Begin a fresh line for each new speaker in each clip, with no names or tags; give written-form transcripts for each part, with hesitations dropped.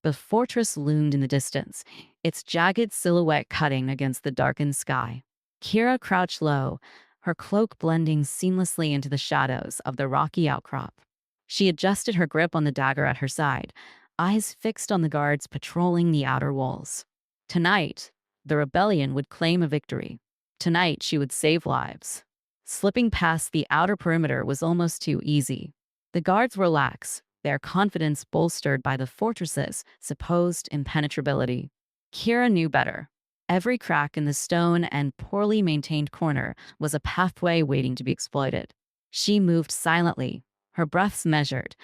The fortress loomed in the distance, its jagged silhouette cutting against the darkened sky. Kira crouched low, her cloak blending seamlessly into the shadows of the rocky outcrop. She adjusted her grip on the dagger at her side, eyes fixed on the guards patrolling the outer walls. Tonight, the rebellion would claim a victory. Tonight, she would save lives. Slipping past the outer perimeter was almost too easy. The guards were lax, their confidence bolstered by the fortress's supposed impenetrability. Kira knew better. Every crack in the stone and poorly maintained corner was a pathway waiting to be exploited. She moved silently, her breaths measured,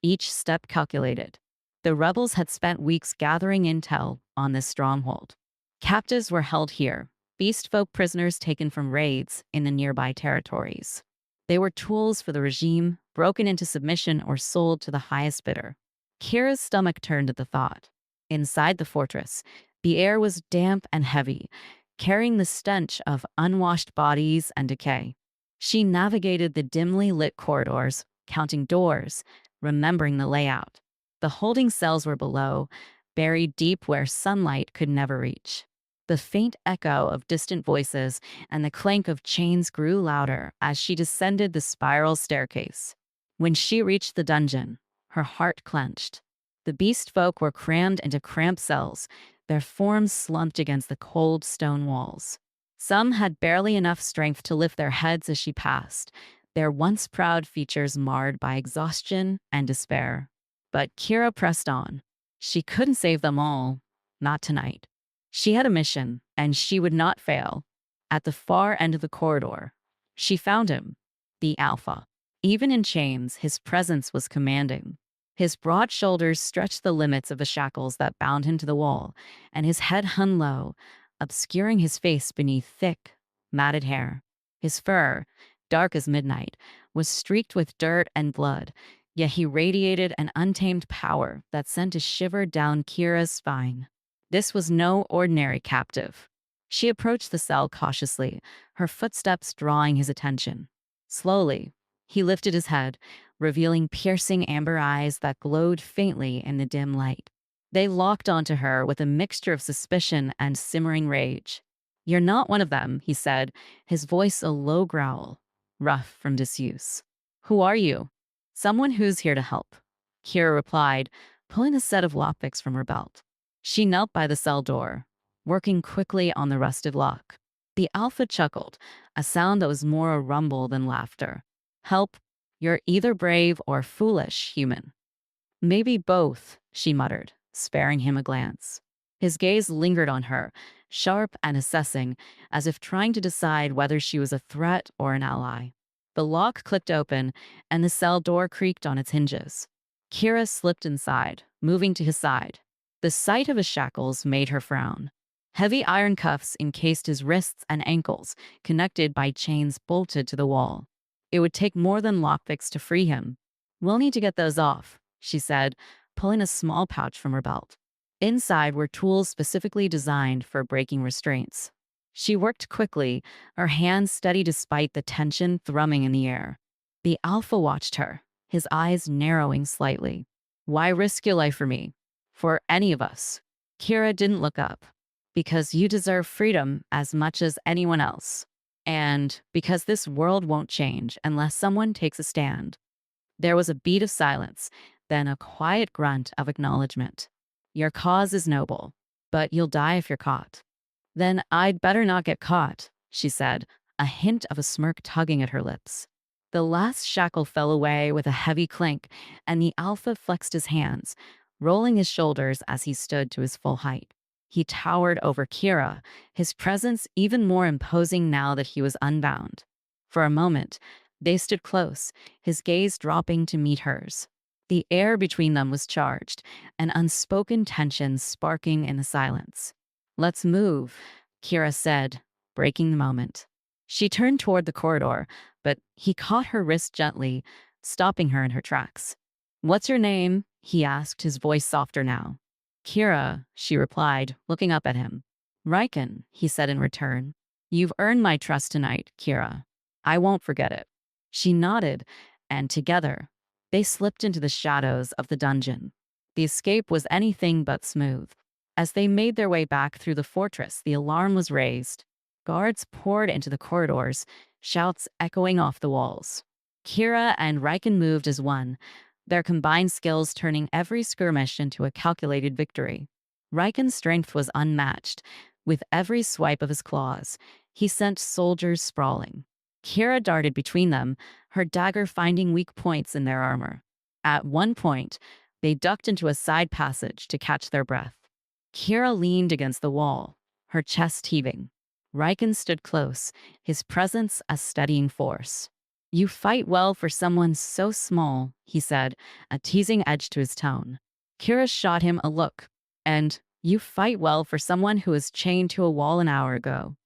each step calculated. The rebels had spent weeks gathering intel on this stronghold. Captives were held here, beast folk prisoners taken from raids in the nearby territories. They were tools for the regime, broken into submission or sold to the highest bidder. Kira's stomach turned at the thought. Inside the fortress, the air was damp and heavy, carrying the stench of unwashed bodies and decay. She navigated the dimly lit corridors, counting doors, remembering the layout. The holding cells were below, buried deep where sunlight could never reach. The faint echo of distant voices and the clank of chains grew louder as she descended the spiral staircase. When she reached the dungeon, her heart clenched. The beast folk were crammed into cramped cells, their forms slumped against the cold stone walls. Some had barely enough strength to lift their heads as she passed, their once proud features marred by exhaustion and despair. But Kira pressed on. She couldn't save them all, not tonight. She had a mission, and she would not fail. At the far end of the corridor, she found him, the Alpha. Even in chains, his presence was commanding. His broad shoulders stretched the limits of the shackles that bound him to the wall, and his head hung low, obscuring his face beneath thick, matted hair. His fur, dark as midnight, was streaked with dirt and blood, yet he radiated an untamed power that sent a shiver down Kira's spine. This was no ordinary captive. She approached the cell cautiously, her footsteps drawing his attention. Slowly, he lifted his head, revealing piercing amber eyes that glowed faintly in the dim light. They locked onto her with a mixture of suspicion and simmering rage. "You're not one of them," he said, his voice a low growl, rough from disuse. "Who are you?" "Someone who's here to help," Kira replied, pulling a set of lockpicks from her belt. She knelt by the cell door, working quickly on the rusted lock. The Alpha chuckled, a sound that was more a rumble than laughter. "Help? You're either brave or foolish, human." "Maybe both," she muttered, sparing him a glance. His gaze lingered on her, sharp and assessing, as if trying to decide whether she was a threat or an ally. The lock clicked open, and the cell door creaked on its hinges. Kira slipped inside, moving to his side. The sight of his shackles made her frown. Heavy iron cuffs encased his wrists and ankles, connected by chains bolted to the wall. It would take more than lockpicks to free him. "We'll need to get those off," she said, pulling a small pouch from her belt. Inside were tools specifically designed for breaking restraints. She worked quickly, her hands steady despite the tension thrumming in the air. The Alpha watched her, his eyes narrowing slightly. "Why risk your life for me? For any of us?" Kira didn't look up. "Because you deserve freedom as much as anyone else. And because this world won't change unless someone takes a stand." There was a beat of silence, then a quiet grunt of acknowledgement. "Your cause is noble, but you'll die if you're caught." "Then I'd better not get caught," she said, a hint of a smirk tugging at her lips. The last shackle fell away with a heavy clink, and the Alpha flexed his hands, rolling his shoulders as he stood to his full height. He towered over Kira, his presence even more imposing now that he was unbound. For a moment, they stood close, his gaze dropping to meet hers. The air between them was charged, an unspoken tension sparking in the silence. "Let's move," Kira said, breaking the moment. She turned toward the corridor, but he caught her wrist gently, stopping her in her tracks. "What's your name?" he asked, his voice softer now. "Kira," she replied, looking up at him. "Riken," he said in return. "You've earned my trust tonight, Kira. I won't forget it." She nodded, and together, they slipped into the shadows of the dungeon. The escape was anything but smooth. As they made their way back through the fortress, the alarm was raised. Guards poured into the corridors, shouts echoing off the walls. Kira and Riken moved as one, their combined skills turning every skirmish into a calculated victory. Riken's strength was unmatched. With every swipe of his claws, he sent soldiers sprawling. Kira darted between them, her dagger finding weak points in their armor. At one point, they ducked into a side passage to catch their breath. Kira leaned against the wall, her chest heaving. Riken stood close, his presence a steadying force. "You fight well for someone so small," he said, a teasing edge to his tone. Kira shot him a look, and "You fight well for someone who was chained to a wall an hour ago."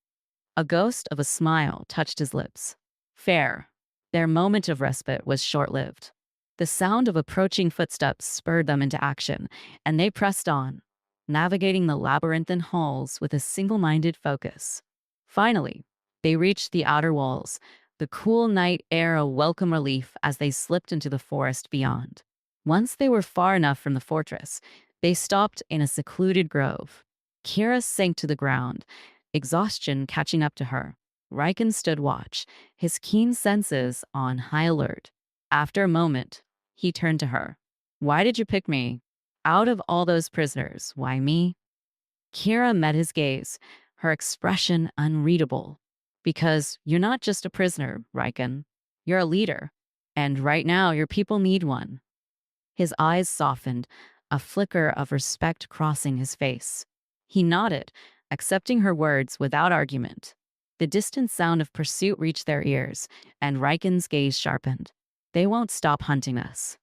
A ghost of a smile touched his lips. Fair. Their moment of respite was short-lived. The sound of approaching footsteps spurred them into action, and they pressed on, navigating the labyrinthine halls with a single-minded focus. Finally, they reached the outer walls, the cool night air a welcome relief as they slipped into the forest beyond. Once they were far enough from the fortress, they stopped in a secluded grove. Kira sank to the ground, exhaustion catching up to her. Riken stood watch, his keen senses on high alert. After a moment, he turned to her. "Why did you pick me? Out of all those prisoners, why me?" Kira met his gaze, her expression unreadable. "Because you're not just a prisoner, Riken. You're a leader. And right now, your people need one." His eyes softened, a flicker of respect crossing his face. He nodded, accepting her words without argument. The distant sound of pursuit reached their ears, and Riken's gaze sharpened. "They won't stop hunting us."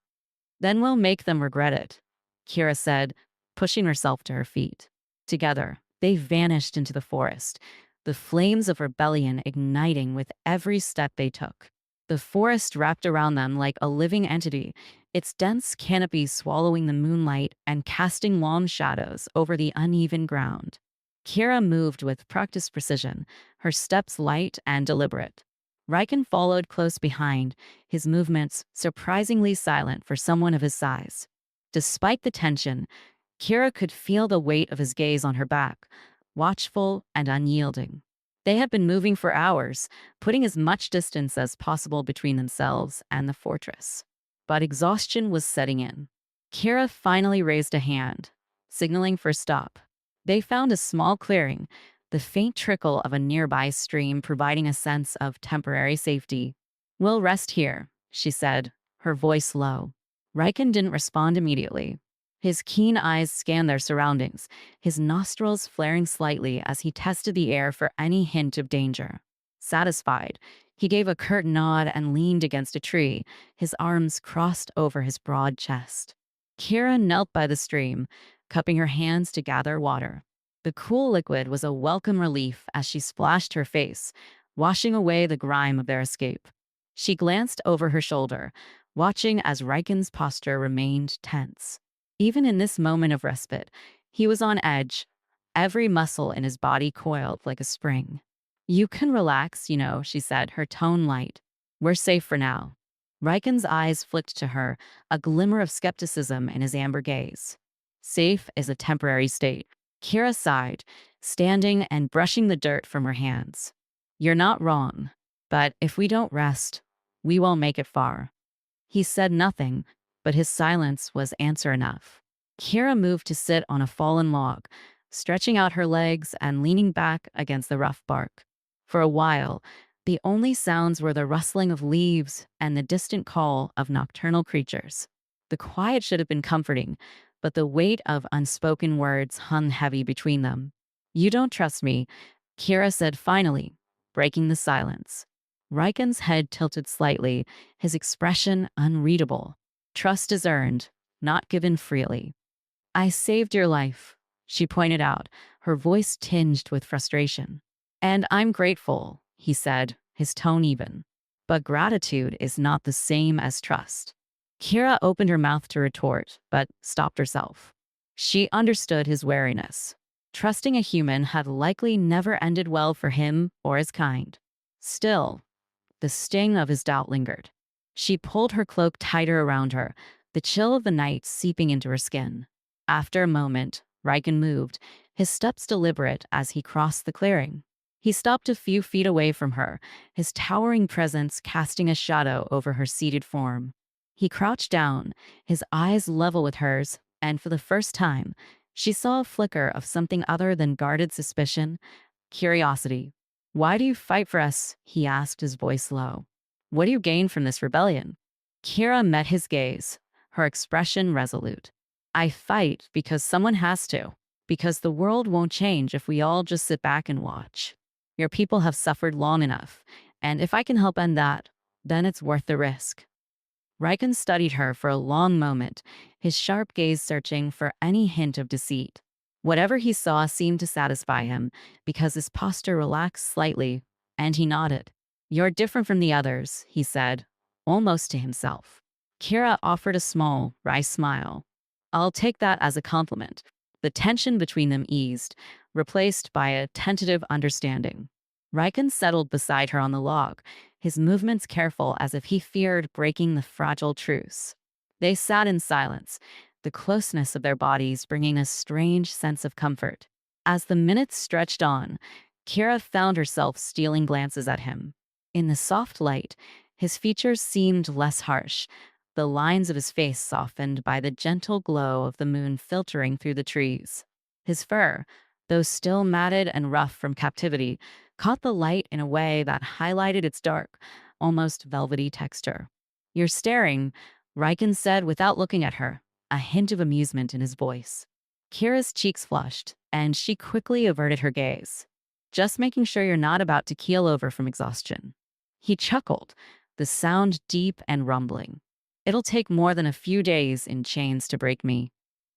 "Then we'll make them regret it," Kira said, pushing herself to her feet. Together, they vanished into the forest, the flames of rebellion igniting with every step they took. The forest wrapped around them like a living entity, its dense canopy swallowing the moonlight and casting long shadows over the uneven ground. Kira moved with practiced precision, her steps light and deliberate. Riken followed close behind, his movements surprisingly silent for someone of his size. Despite the tension, Kira could feel the weight of his gaze on her back, watchful and unyielding. They had been moving for hours, putting as much distance as possible between themselves and the fortress. But exhaustion was setting in. Kira finally raised a hand, signaling for stop. They found a small clearing, the faint trickle of a nearby stream providing a sense of temporary safety. "We'll rest here," she said, her voice low. Riken didn't respond immediately. His keen eyes scanned their surroundings, his nostrils flaring slightly as he tested the air for any hint of danger. Satisfied, he gave a curt nod and leaned against a tree, his arms crossed over his broad chest. Kira knelt by the stream, cupping her hands to gather water. The cool liquid was a welcome relief as she splashed her face, washing away the grime of their escape. She glanced over her shoulder, watching as Riken's posture remained tense. Even in this moment of respite, he was on edge, every muscle in his body coiled like a spring. "You can relax, she said, her tone light. "We're safe for now." Riken's eyes flicked to her, a glimmer of skepticism in his amber gaze. "Safe is a temporary state." Kira sighed, standing and brushing the dirt from her hands. "You're not wrong, but if we don't rest, we won't make it far." He said nothing, but his silence was answer enough. Kira moved to sit on a fallen log, stretching out her legs and leaning back against the rough bark. For a while, the only sounds were the rustling of leaves and the distant call of nocturnal creatures. The quiet should have been comforting, but the weight of unspoken words hung heavy between them. "You don't trust me," Kira said finally, breaking the silence. Riken's head tilted slightly, his expression unreadable. "Trust is earned, not given freely." "I saved your life," she pointed out, her voice tinged with frustration. "And I'm grateful," he said, his tone even. "But gratitude is not the same as trust." Kira opened her mouth to retort, but stopped herself. She understood his wariness. Trusting a human had likely never ended well for him or his kind. Still, the sting of his doubt lingered. She pulled her cloak tighter around her, the chill of the night seeping into her skin. After a moment, Riken moved, his steps deliberate as he crossed the clearing. He stopped a few feet away from her, his towering presence casting a shadow over her seated form. He crouched down, his eyes level with hers, and for the first time, she saw a flicker of something other than guarded suspicion, curiosity. "Why do you fight for us?" he asked, his voice low. "What do you gain from this rebellion?" Kira met his gaze, her expression resolute. "I fight because someone has to, because the world won't change if we all just sit back and watch. Your people have suffered long enough, and if I can help end that, then it's worth the risk." Riken studied her for a long moment, his sharp gaze searching for any hint of deceit. Whatever he saw seemed to satisfy him, because his posture relaxed slightly, and he nodded. "You're different from the others," he said, almost to himself. Kira offered a small, wry smile. "I'll take that as a compliment." The tension between them eased, replaced by a tentative understanding. Riken settled beside her on the log, his movements careful as if he feared breaking the fragile truce. They sat in silence, the closeness of their bodies bringing a strange sense of comfort. As the minutes stretched on, Kira found herself stealing glances at him. In the soft light, his features seemed less harsh, the lines of his face softened by the gentle glow of the moon filtering through the trees. His fur, though still matted and rough from captivity, caught the light in a way that highlighted its dark, almost velvety texture. "You're staring," Riken said without looking at her, a hint of amusement in his voice. Kira's cheeks flushed, and she quickly averted her gaze. "Just making sure you're not about to keel over from exhaustion." He chuckled, the sound deep and rumbling. "It'll take more than a few days in chains to break me."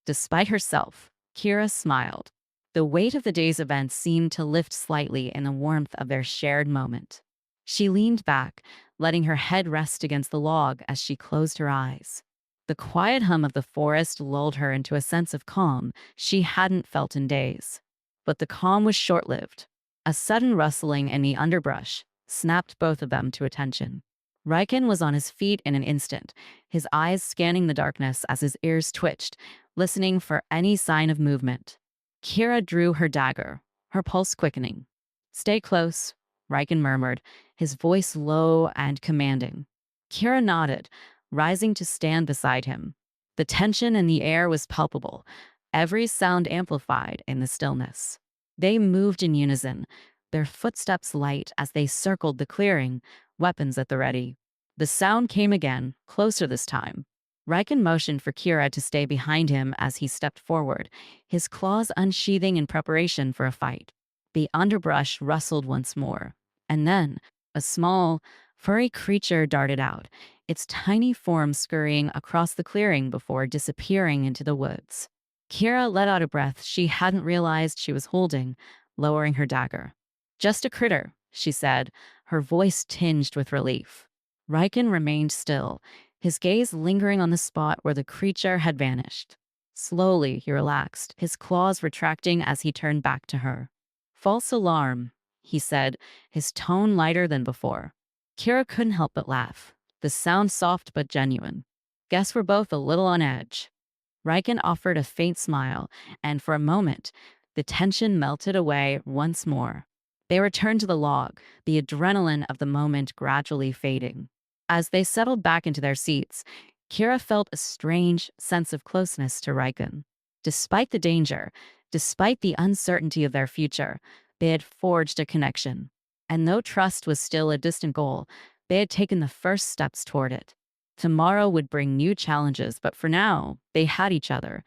Despite herself, Kira smiled. The weight of the day's events seemed to lift slightly in the warmth of their shared moment. She leaned back, letting her head rest against the log as she closed her eyes. The quiet hum of the forest lulled her into a sense of calm she hadn't felt in days. But the calm was short-lived. A sudden rustling in the underbrush snapped both of them to attention. Riken was on his feet in an instant, his eyes scanning the darkness as his ears twitched, listening for any sign of movement. Kira drew her dagger, her pulse quickening. "Stay close," Riken murmured, his voice low and commanding. Kira nodded, rising to stand beside him. The tension in the air was palpable, every sound amplified in the stillness. They moved in unison, their footsteps light as they circled the clearing, weapons at the ready. The sound came again, closer this time. Riken motioned for Kira to stay behind him as he stepped forward, his claws unsheathing in preparation for a fight. The underbrush rustled once more, and then a small, furry creature darted out, its tiny form scurrying across the clearing before disappearing into the woods. Kira let out a breath she hadn't realized she was holding, lowering her dagger. "Just a critter," she said, her voice tinged with relief. Riken remained still, his gaze lingering on the spot where the creature had vanished. Slowly, he relaxed, his claws retracting as he turned back to her. "False alarm," he said, his tone lighter than before. Kira couldn't help but laugh, the sound soft but genuine. "Guess we're both a little on edge." Riken offered a faint smile, and for a moment, the tension melted away once more. They returned to the log, the adrenaline of the moment gradually fading. As they settled back into their seats, Kira felt a strange sense of closeness to Riken. Despite the danger, despite the uncertainty of their future, they had forged a connection. And though trust was still a distant goal, they had taken the first steps toward it. Tomorrow would bring new challenges, but for now, they had each other,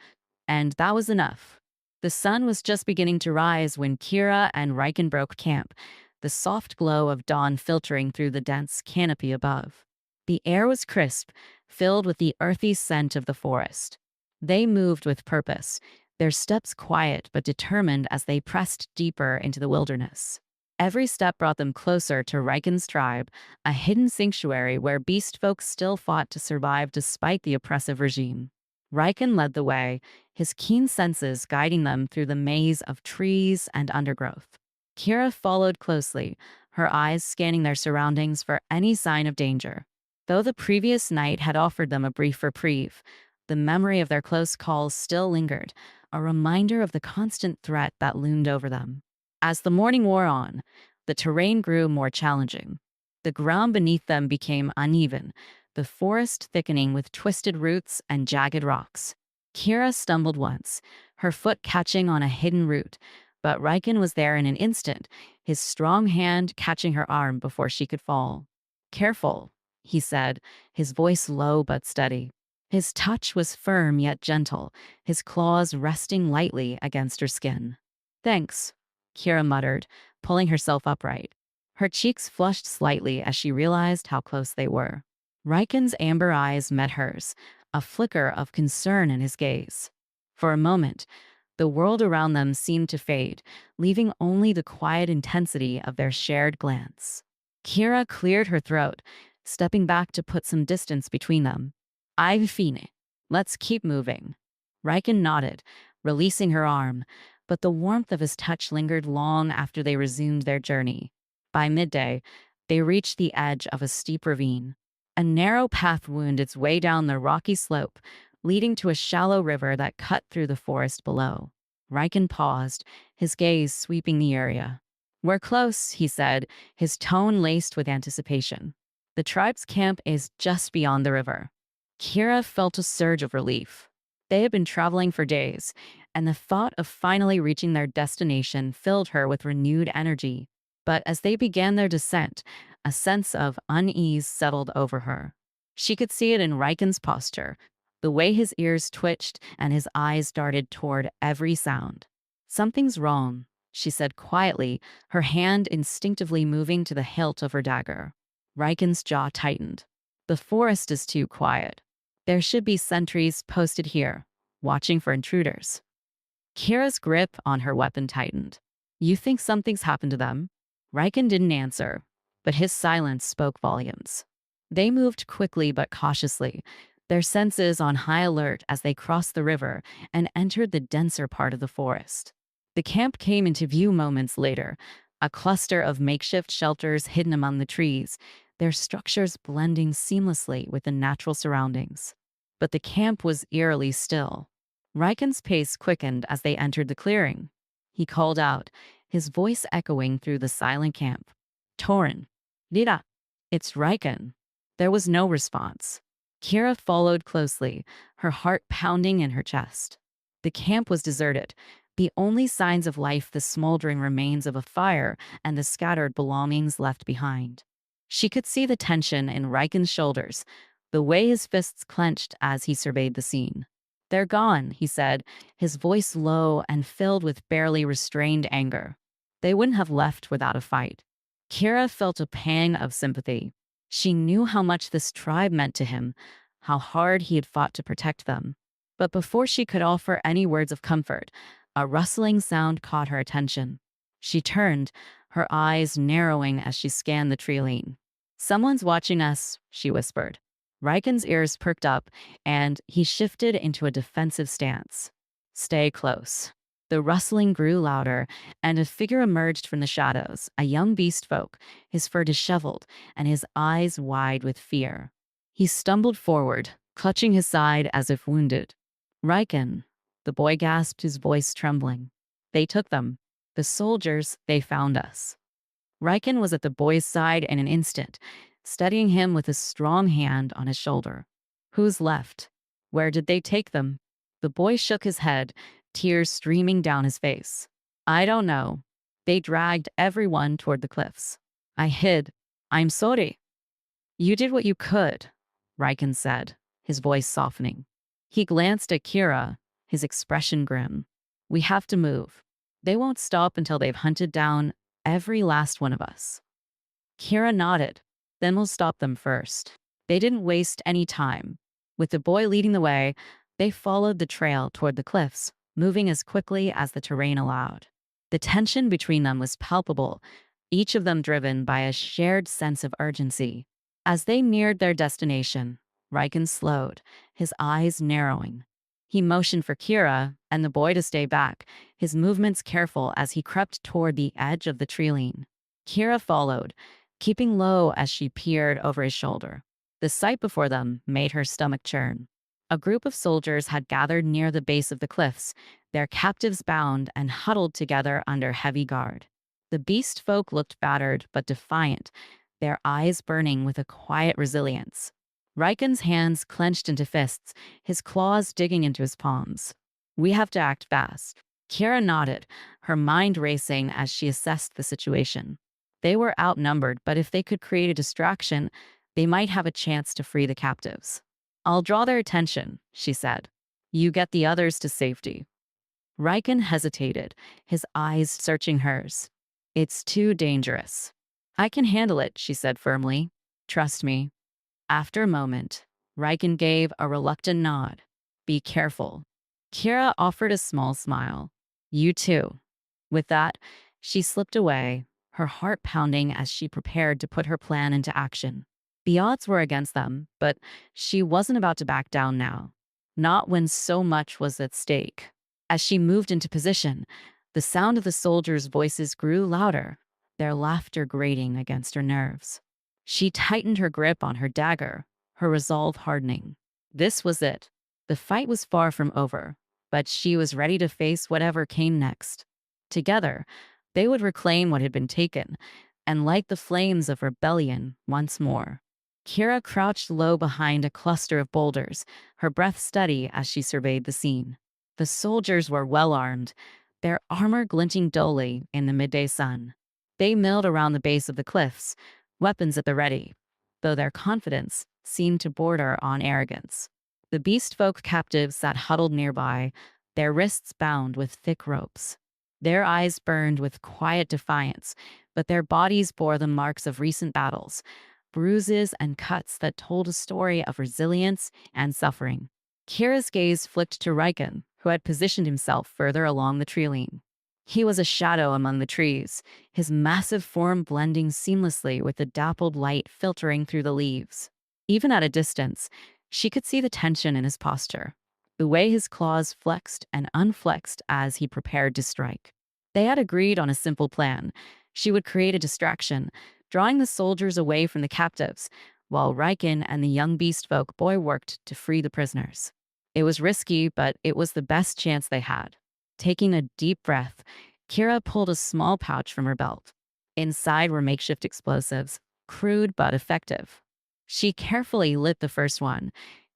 and that was enough. The sun was just beginning to rise when Kira and Riken broke camp, the soft glow of dawn filtering through the dense canopy above. The air was crisp, filled with the earthy scent of the forest. They moved with purpose, their steps quiet but determined as they pressed deeper into the wilderness. Every step brought them closer to Riken's tribe, a hidden sanctuary where beast folk still fought to survive despite the oppressive regime. Riken led the way, his keen senses guiding them through the maze of trees and undergrowth. Kira followed closely, her eyes scanning their surroundings for any sign of danger. Though the previous night had offered them a brief reprieve, The memory of their close calls still lingered, a reminder of the constant threat that loomed over them. As the morning wore on, the terrain grew more challenging. The ground beneath them became uneven, the forest thickening with twisted roots and jagged rocks. Kira stumbled once, her foot catching on a hidden root, but Riken was there in an instant, his strong hand catching her arm before she could fall. Careful, he said, his voice low but steady. His touch was firm yet gentle, his claws resting lightly against her skin. Thanks, Kira muttered, pulling herself upright. Her cheeks flushed slightly as she realized how close they were. Riken's amber eyes met hers, a flicker of concern in his gaze. For a moment, the world around them seemed to fade, leaving only the quiet intensity of their shared glance. Kira cleared her throat, stepping back to put some distance between them. I've seen it. Let's keep moving. Riken nodded, releasing her arm, but the warmth of his touch lingered long after they resumed their journey. By midday, they reached the edge of a steep ravine. A narrow path wound its way down the rocky slope, leading to a shallow river that cut through the forest below. Riken paused, his gaze sweeping the area. We're close, he said, his tone laced with anticipation. The tribe's camp is just beyond the river. Kira felt a surge of relief. They had been traveling for days, and the thought of finally reaching their destination filled her with renewed energy. But as they began their descent, a sense of unease settled over her. She could see it in Riken's posture, the way his ears twitched and his eyes darted toward every sound. Something's wrong, she said quietly, her hand instinctively moving to the hilt of her dagger. Riken's jaw tightened. The forest is too quiet. There should be sentries posted here, watching for intruders. Kira's grip on her weapon tightened. You think something's happened to them? Riken didn't answer, but his silence spoke volumes. They moved quickly but cautiously, their senses on high alert as they crossed the river and entered the denser part of the forest. The camp came into view moments later, a cluster of makeshift shelters hidden among the trees, their structures blending seamlessly with the natural surroundings. But the camp was eerily still. Riken's pace quickened as they entered the clearing. He called out, his voice echoing through the silent camp. Torin. Lira. It's Riken. There was no response. Kira followed closely, her heart pounding in her chest. The camp was deserted, the only signs of life the smoldering remains of a fire and the scattered belongings left behind. She could see the tension in Riken's shoulders, the way his fists clenched as he surveyed the scene. They're gone, he said, his voice low and filled with barely restrained anger. They wouldn't have left without a fight. Kira felt a pang of sympathy. She knew how much this tribe meant to him, how hard he had fought to protect them. But before she could offer any words of comfort, a rustling sound caught her attention. She turned, her eyes narrowing as she scanned the treeline. Someone's watching us, she whispered. Riken's ears perked up, and he shifted into a defensive stance. Stay close. The rustling grew louder, and a figure emerged from the shadows, a young beast folk, his fur disheveled and his eyes wide with fear. He stumbled forward, clutching his side as if wounded. Riken, the boy gasped, his voice trembling. They took them. The soldiers, they found us. Riken was at the boy's side in an instant, steadying him with a strong hand on his shoulder. Who's left? Where did they take them? The boy shook his head, tears streaming down his face. I don't know. They dragged everyone toward the cliffs. I hid. I'm sorry. You did what you could, Riken said, his voice softening. He glanced at Kira, his expression grim. We have to move. They won't stop until they've hunted down every last one of us. Kira nodded. Then we'll stop them first. They didn't waste any time. With the boy leading the way, they followed the trail toward the cliffs, moving as quickly as the terrain allowed. The tension between them was palpable, each of them driven by a shared sense of urgency. As they neared their destination, Riken slowed, his eyes narrowing. He motioned for Kira and the boy to stay back, his movements careful as he crept toward the edge of the treeline. Kira followed, keeping low as she peered over his shoulder. The sight before them made her stomach churn. A group of soldiers had gathered near the base of the cliffs, their captives bound and huddled together under heavy guard. The beast folk looked battered but defiant, their eyes burning with a quiet resilience. Riken's hands clenched into fists, his claws digging into his palms. We have to act fast. Kira nodded, her mind racing as she assessed the situation. They were outnumbered, but if they could create a distraction, they might have a chance to free the captives. I'll draw their attention, she said. You get the others to safety. Riken hesitated, his eyes searching hers. It's too dangerous. I can handle it, she said firmly. Trust me. After a moment, Riken gave a reluctant nod. Be careful. Kira offered a small smile. You too. With that, she slipped away, her heart pounding as she prepared to put her plan into action. The odds were against them, but she wasn't about to back down now. Not when so much was at stake. As she moved into position, the sound of the soldiers' voices grew louder, their laughter grating against her nerves. She tightened her grip on her dagger, her resolve hardening. This was it. The fight was far from over, but she was ready to face whatever came next. Together, they would reclaim what had been taken and light the flames of rebellion once more. Kira crouched low behind a cluster of boulders, her breath steady as she surveyed the scene. The soldiers were well armed, their armor glinting dully in the midday sun. They milled around the base of the cliffs, weapons at the ready, though their confidence seemed to border on arrogance. The beast folk captives sat huddled nearby, their wrists bound with thick ropes. Their eyes burned with quiet defiance, but their bodies bore the marks of recent battles, bruises and cuts that told a story of resilience and suffering. Kira's gaze flicked to Riken, who had positioned himself further along the tree line. He was a shadow among the trees, his massive form blending seamlessly with the dappled light filtering through the leaves. Even at a distance, she could see the tension in his posture, the way his claws flexed and unflexed as he prepared to strike. They had agreed on a simple plan. She would create a distraction, drawing the soldiers away from the captives, while Riken and the young beast folk boy worked to free the prisoners. It was risky, but it was the best chance they had. Taking a deep breath, Kira pulled a small pouch from her belt. Inside were makeshift explosives, crude but effective. She carefully lit the first one,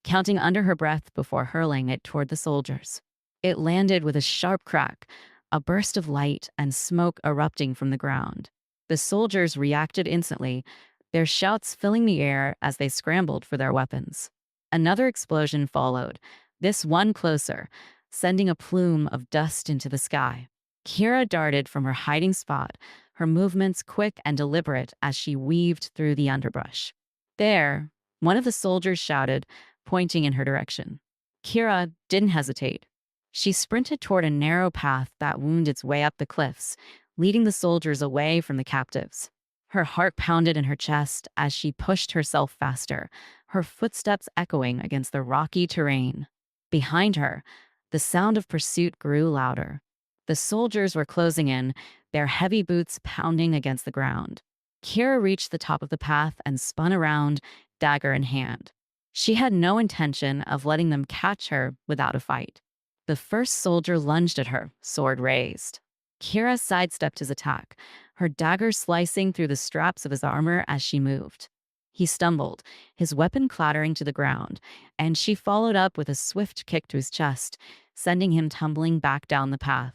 counting under her breath before hurling it toward the soldiers. It landed with a sharp crack, a burst of light and smoke erupting from the ground. The soldiers reacted instantly, their shouts filling the air as they scrambled for their weapons. Another explosion followed, this one closer, sending a plume of dust into the sky. Kira darted from her hiding spot, her movements quick and deliberate as she weaved through the underbrush. There, one of the soldiers shouted, pointing in her direction. Kira didn't hesitate. She sprinted toward a narrow path that wound its way up the cliffs, leading the soldiers away from the captives. Her heart pounded in her chest as she pushed herself faster, her footsteps echoing against the rocky terrain. Behind her, the sound of pursuit grew louder. The soldiers were closing in, their heavy boots pounding against the ground. Kira reached the top of the path and spun around, dagger in hand. She had no intention of letting them catch her without a fight. The first soldier lunged at her, sword raised. Kira sidestepped his attack, her dagger slicing through the straps of his armor as she moved. He stumbled, his weapon clattering to the ground, and she followed up with a swift kick to his chest, sending him tumbling back down the path.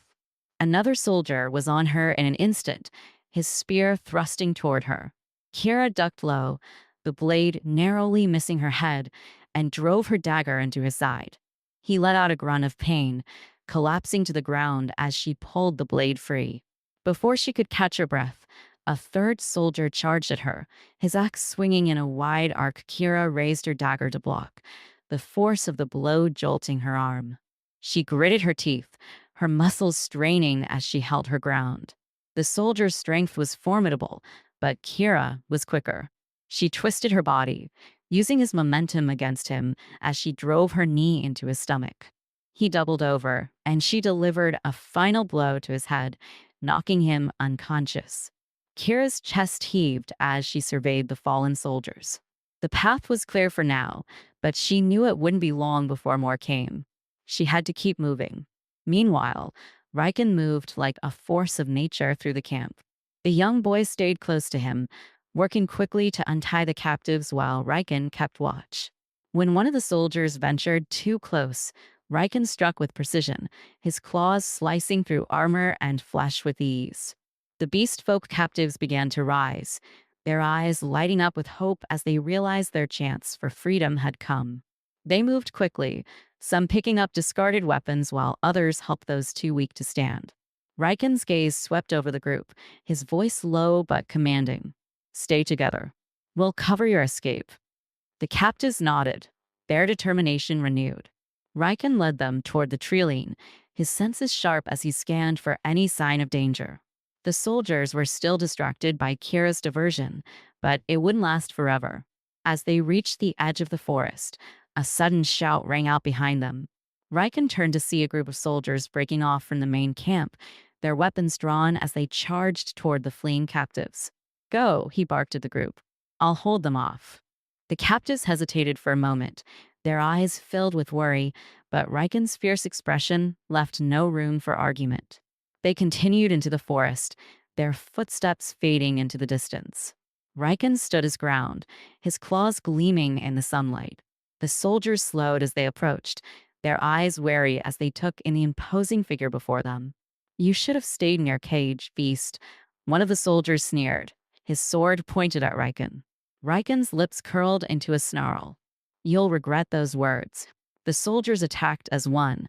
Another soldier was on her in an instant, his spear thrusting toward her. Kira ducked low, the blade narrowly missing her head, and drove her dagger into his side. He let out a grunt of pain, collapsing to the ground as she pulled the blade free. Before she could catch her breath, a third soldier charged at her, his axe swinging in a wide arc. Kira raised her dagger to block, the force of the blow jolting her arm. She gritted her teeth, her muscles straining as she held her ground. The soldier's strength was formidable, but Kira was quicker. She twisted her body, using his momentum against him as she drove her knee into his stomach. He doubled over, and she delivered a final blow to his head, knocking him unconscious. Kira's chest heaved as she surveyed the fallen soldiers. The The path was clear for now, but she knew it wouldn't be long before more came. She had to keep moving. Meanwhile, Riken moved like a force of nature through the camp. The young boy stayed close to him, working quickly to untie the captives while Riken kept watch. When one of the soldiers ventured too close, Riken struck with precision, his claws slicing through armor and flesh with ease. The beast folk captives began to rise, their eyes lighting up with hope as they realized their chance for freedom had come. They moved quickly, some picking up discarded weapons while others helped those too weak to stand. Riken's gaze swept over the group, his voice low but commanding. Stay together. We'll cover your escape. The captives nodded, their determination renewed. Riken led them toward the trilene, his senses sharp as he scanned for any sign of danger. The soldiers were still distracted by Kira's diversion, but it wouldn't last forever. As they reached the edge of the forest, a sudden shout rang out behind them. Riken turned to see a group of soldiers breaking off from the main camp, their weapons drawn as they charged toward the fleeing captives. Go, he barked at the group. I'll hold them off. The captives hesitated for a moment, their eyes filled with worry, but Riken's fierce expression left no room for argument. They continued into the forest, their footsteps fading into the distance. Riken stood his ground, his claws gleaming in the sunlight. The soldiers slowed as they approached, their eyes wary as they took in the imposing figure before them. You should have stayed in your cage, beast. One of the soldiers sneered, his sword pointed at Riken. Riken's lips curled into a snarl. You'll regret those words. The soldiers attacked as one,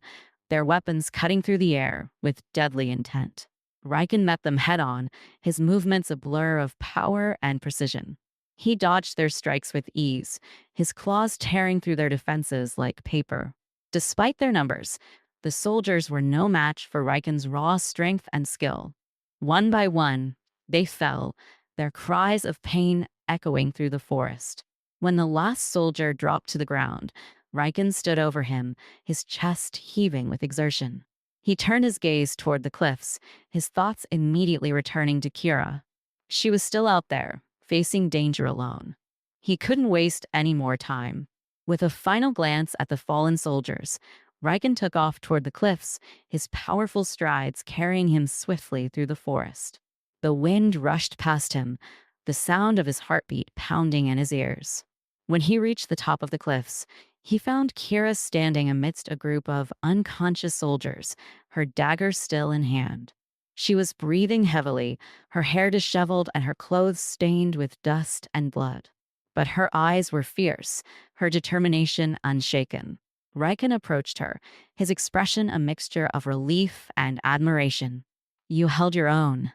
their weapons cutting through the air with deadly intent. Riken met them head on, his movements a blur of power and precision. He dodged their strikes with ease, his claws tearing through their defenses like paper. Despite their numbers, the soldiers were no match for Riken's raw strength and skill. One by one, they fell, their cries of pain echoing through the forest. When the last soldier dropped to the ground, Riken stood over him, his chest heaving with exertion. He turned his gaze toward the cliffs, his thoughts immediately returning to Kira. She was still out there, facing danger alone. He couldn't waste any more time. With a final glance at the fallen soldiers, Riken took off toward the cliffs, his powerful strides carrying him swiftly through the forest. The wind rushed past him, the sound of his heartbeat pounding in his ears. When he reached the top of the cliffs, he found Kira standing amidst a group of unconscious soldiers, her dagger still in hand. She was breathing heavily, her hair disheveled and her clothes stained with dust and blood. But her eyes were fierce, her determination unshaken. Riken approached her, his expression a mixture of relief and admiration. You held your own.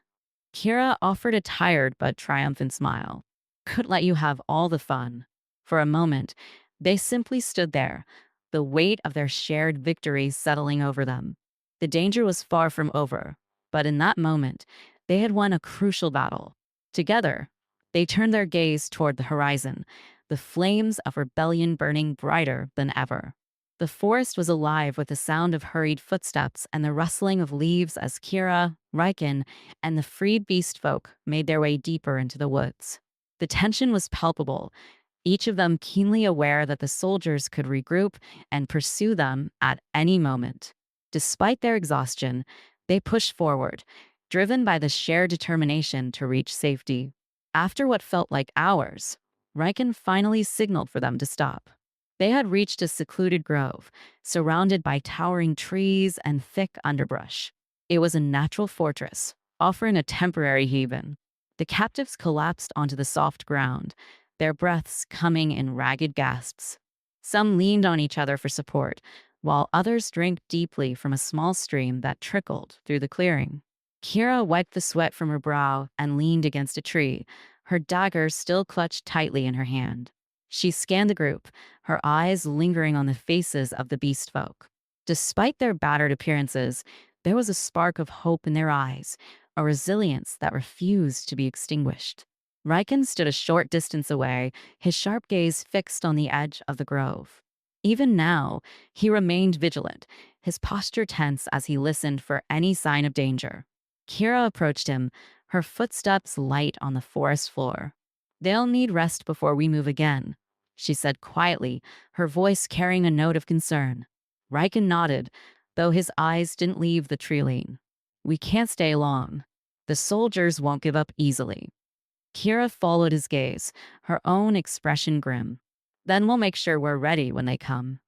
Kira offered a tired but triumphant smile. Could let you have all the fun. For a moment, they simply stood there, the weight of their shared victory settling over them. The danger was far from over, but in that moment, they had won a crucial battle. Together, they turned their gaze toward the horizon, the flames of rebellion burning brighter than ever. The forest was alive with the sound of hurried footsteps and the rustling of leaves as Kira, Riken, and the freed beast folk made their way deeper into the woods. The tension was palpable, each of them keenly aware that the soldiers could regroup and pursue them at any moment. Despite their exhaustion, they pushed forward, driven by the shared determination to reach safety. After what felt like hours, Riken finally signaled for them to stop. They had reached a secluded grove, surrounded by towering trees and thick underbrush. It was a natural fortress, offering a temporary haven. The captives collapsed onto the soft ground, their breaths coming in ragged gasps. Some leaned on each other for support, while others drank deeply from a small stream that trickled through the clearing. Kira wiped the sweat from her brow and leaned against a tree, her dagger still clutched tightly in her hand. She scanned the group, her eyes lingering on the faces of the beast folk. Despite their battered appearances, there was a spark of hope in their eyes, a resilience that refused to be extinguished. Riken stood a short distance away, his sharp gaze fixed on the edge of the grove. Even now, he remained vigilant, his posture tense as he listened for any sign of danger. Kira approached him, her footsteps light on the forest floor. They'll need rest before we move again, she said quietly, her voice carrying a note of concern. Riken nodded, though his eyes didn't leave the tree lane. We can't stay long. The soldiers won't give up easily. Kira followed his gaze, her own expression grim. Then we'll make sure we're ready when they come.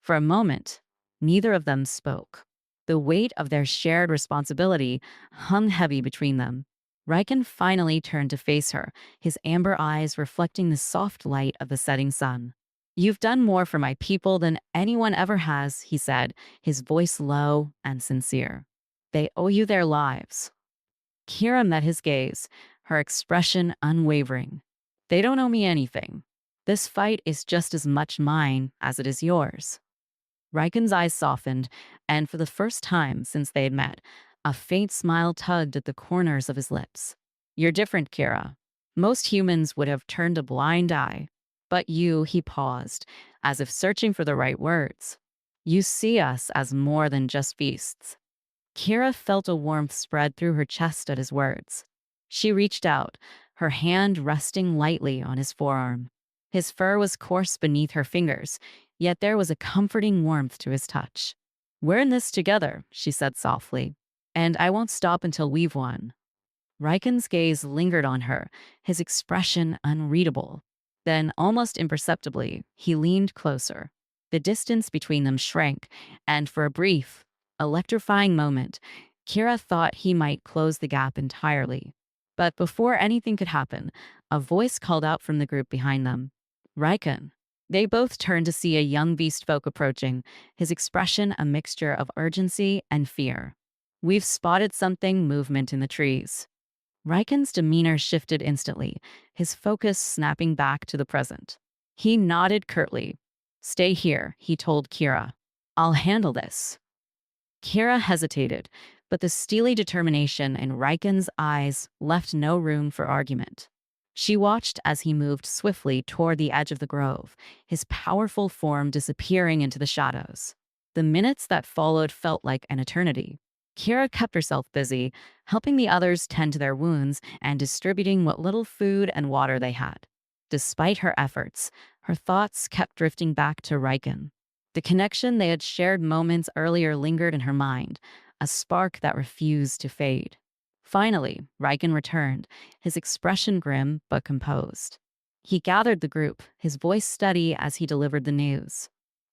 For a moment, neither of them spoke. The weight of their shared responsibility hung heavy between them. Riken finally turned to face her, his amber eyes reflecting the soft light of the setting sun. You've done more for my people than anyone ever has, he said, his voice low and sincere. They owe you their lives. Kira met his gaze, her expression unwavering. They don't owe me anything. This fight is just as much mine as it is yours. Riken's eyes softened, and for the first time since they had met, a faint smile tugged at the corners of his lips. You're different, Kira. Most humans would have turned a blind eye. But you, he paused, as if searching for the right words. You see us as more than just beasts. Kira felt a warmth spread through her chest at his words. She reached out, her hand resting lightly on his forearm. His fur was coarse beneath her fingers, yet there was a comforting warmth to his touch. We're in this together, she said softly, and I won't stop until we've won. Riken's gaze lingered on her, his expression unreadable. Then, almost imperceptibly, he leaned closer. The distance between them shrank, and for a brief, electrifying moment, Kira thought he might close the gap entirely. But before anything could happen, a voice called out from the group behind them. Riken. They both turned to see a young beast folk approaching, his expression a mixture of urgency and fear. We've spotted something movement in the trees. Riken's demeanor shifted instantly, his focus snapping back to the present. He nodded curtly. Stay here, he told Kira. I'll handle this. Kira hesitated, but the steely determination in Riken's eyes left no room for argument. She watched as he moved swiftly toward the edge of the grove, his powerful form disappearing into the shadows. The minutes that followed felt like an eternity. Kira kept herself busy, helping the others tend to their wounds and distributing what little food and water they had. Despite her efforts, her thoughts kept drifting back to Riken. The connection they had shared moments earlier lingered in her mind, a spark that refused to fade. Finally, Riken returned, his expression grim but composed. He gathered the group, his voice steady as he delivered the news.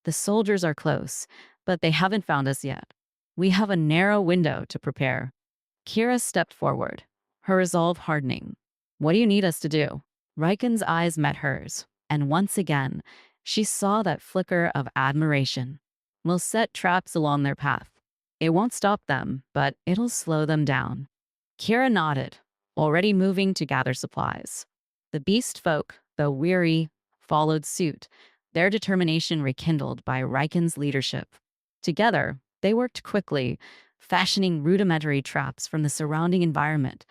The soldiers are close, but they haven't found us yet. We have a narrow window to prepare. Kira stepped forward, her resolve hardening. What do you need us to do? Riken's eyes met hers, and once again, she saw that flicker of admiration. We'll set traps along their path. It won't stop them, but it'll slow them down. Kira nodded, already moving to gather supplies. The beast folk, though weary, followed suit, their determination rekindled by Riken's leadership. Together, they worked quickly, fashioning rudimentary traps from the surrounding environment,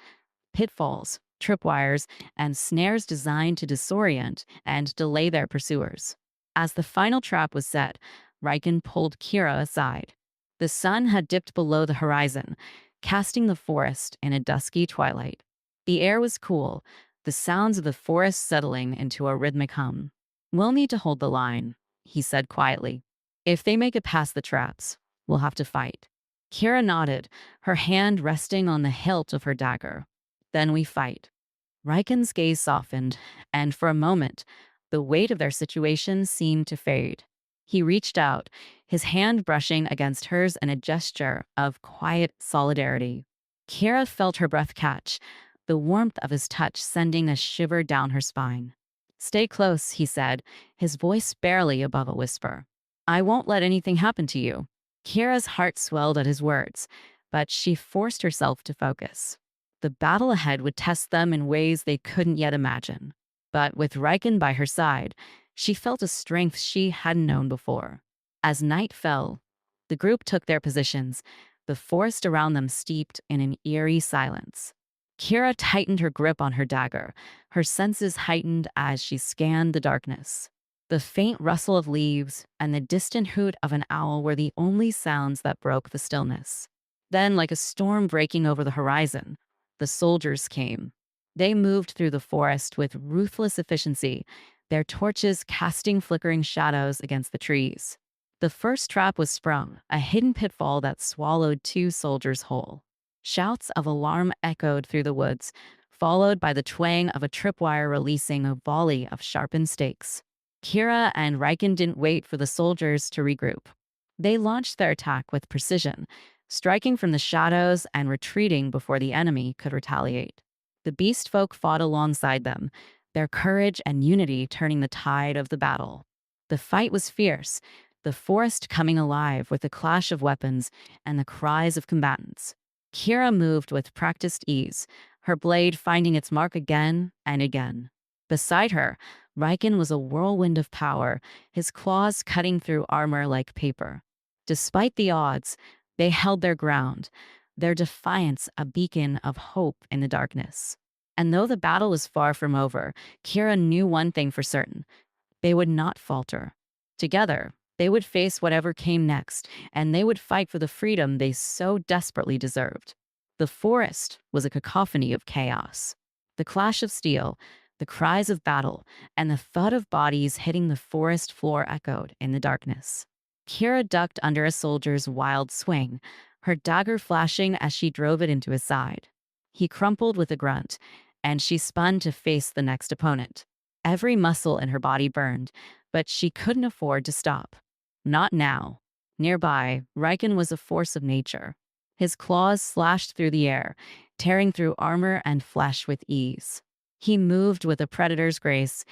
pitfalls, tripwires, and snares designed to disorient and delay their pursuers. As the final trap was set, Riken pulled Kira aside. The sun had dipped below the horizon, casting the forest in a dusky twilight. The air was cool, the sounds of the forest settling into a rhythmic hum. We'll need to hold the line, he said quietly. If they make it past the traps, we'll have to fight. Kira nodded, her hand resting on the hilt of her dagger. Then we fight. Riken's gaze softened, and for a moment, the weight of their situation seemed to fade. He reached out, his hand brushing against hers in a gesture of quiet solidarity. Kira felt her breath catch, the warmth of his touch sending a shiver down her spine. Stay close, he said, his voice barely above a whisper. I won't let anything happen to you. Kira's heart swelled at his words, but she forced herself to focus. The battle ahead would test them in ways they couldn't yet imagine. But with Riken by her side, she felt a strength she hadn't known before. As night fell, the group took their positions, the forest around them steeped in an eerie silence. Kira tightened her grip on her dagger, her senses heightened as she scanned the darkness. The faint rustle of leaves and the distant hoot of an owl were the only sounds that broke the stillness. Then, like a storm breaking over the horizon, the soldiers came. They moved through the forest with ruthless efficiency, their torches casting flickering shadows against the trees. The first trap was sprung, a hidden pitfall that swallowed two soldiers whole. Shouts of alarm echoed through the woods, followed by the twang of a tripwire releasing a volley of sharpened stakes. Kira and Riken didn't wait for the soldiers to regroup. They launched their attack with precision, striking from the shadows and retreating before the enemy could retaliate. The beast folk fought alongside them, their courage and unity turning the tide of the battle. The fight was fierce, the forest coming alive with the clash of weapons and the cries of combatants. Kira moved with practiced ease, her blade finding its mark again and again. Beside her, Riken was a whirlwind of power, his claws cutting through armor like paper. Despite the odds, they held their ground, their defiance a beacon of hope in the darkness. And though the battle was far from over, Kira knew one thing for certain: they would not falter. Together, they would face whatever came next, and they would fight for the freedom they so desperately deserved. The forest was a cacophony of chaos. The clash of steel, the cries of battle, and the thud of bodies hitting the forest floor echoed in the darkness. Kira ducked under a soldier's wild swing, her dagger flashing as she drove it into his side. He crumpled with a grunt, and she spun to face the next opponent. Every muscle in her body burned, but she couldn't afford to stop. Not now. Nearby, Riken was a force of nature. His claws slashed through the air, tearing through armor and flesh with ease. He moved with a predator's grace,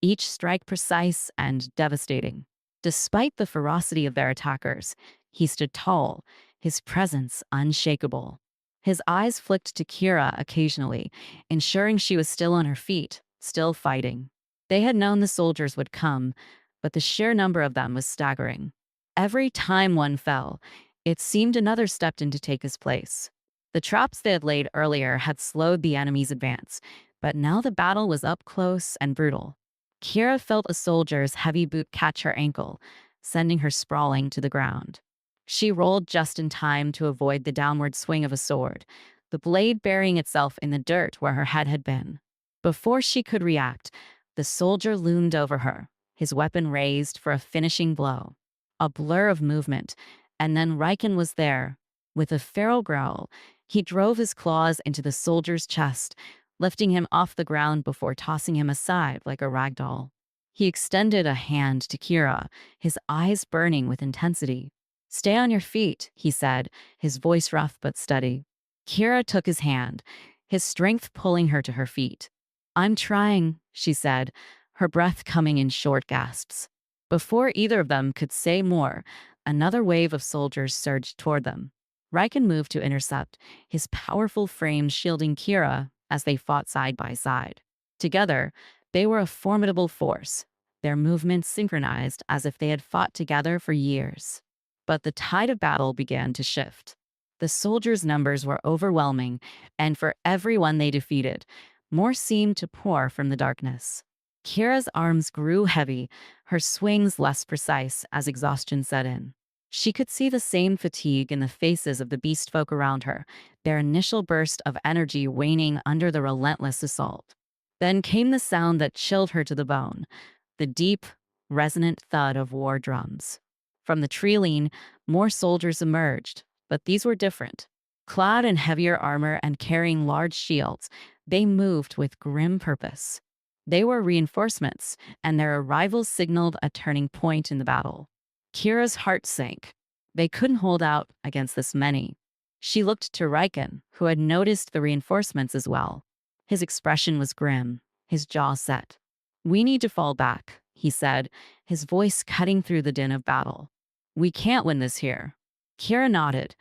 each strike precise and devastating. Despite the ferocity of their attackers, he stood tall, his presence unshakable. His eyes flicked to Kira occasionally, ensuring she was still on her feet, still fighting. They had known the soldiers would come, but the sheer number of them was staggering. Every time one fell, it seemed another stepped in to take his place. The traps they had laid earlier had slowed the enemy's advance, but now the battle was up close and brutal. Kira felt a soldier's heavy boot catch her ankle, sending her sprawling to the ground. She rolled just in time to avoid the downward swing of a sword, the blade burying itself in the dirt where her head had been. Before she could react, the soldier loomed over her, his weapon raised for a finishing blow. A blur of movement, and then Riken was there. With a feral growl, he drove his claws into the soldier's chest, lifting him off the ground before tossing him aside like a rag doll. He extended a hand to Kira, his eyes burning with intensity. "Stay on your feet," he said, his voice rough but steady. Kira took his hand, his strength pulling her to her feet. "I'm trying," she said, her breath coming in short gasps. Before either of them could say more, another wave of soldiers surged toward them. Riken moved to intercept, his powerful frame shielding Kira as they fought side by side. Together, they were a formidable force, their movements synchronized as if they had fought together for years. But the tide of battle began to shift. The soldiers' numbers were overwhelming, and for everyone they defeated, more seemed to pour from the darkness. Kira's arms grew heavy, her swings less precise as exhaustion set in. She could see the same fatigue in the faces of the beast folk around her, their initial burst of energy waning under the relentless assault. Then came the sound that chilled her to the bone, the deep, resonant thud of war drums. From the tree-line, more soldiers emerged, but these were different. Clad in heavier armor and carrying large shields, they moved with grim purpose. They were reinforcements, and their arrival signaled a turning point in the battle. Kira's heart sank. They couldn't hold out against this many. She looked to Riken, who had noticed the reinforcements as well. His expression was grim, his jaw set. "We need to fall back," he said, his voice cutting through the din of battle. "We can't win this here." Kira nodded,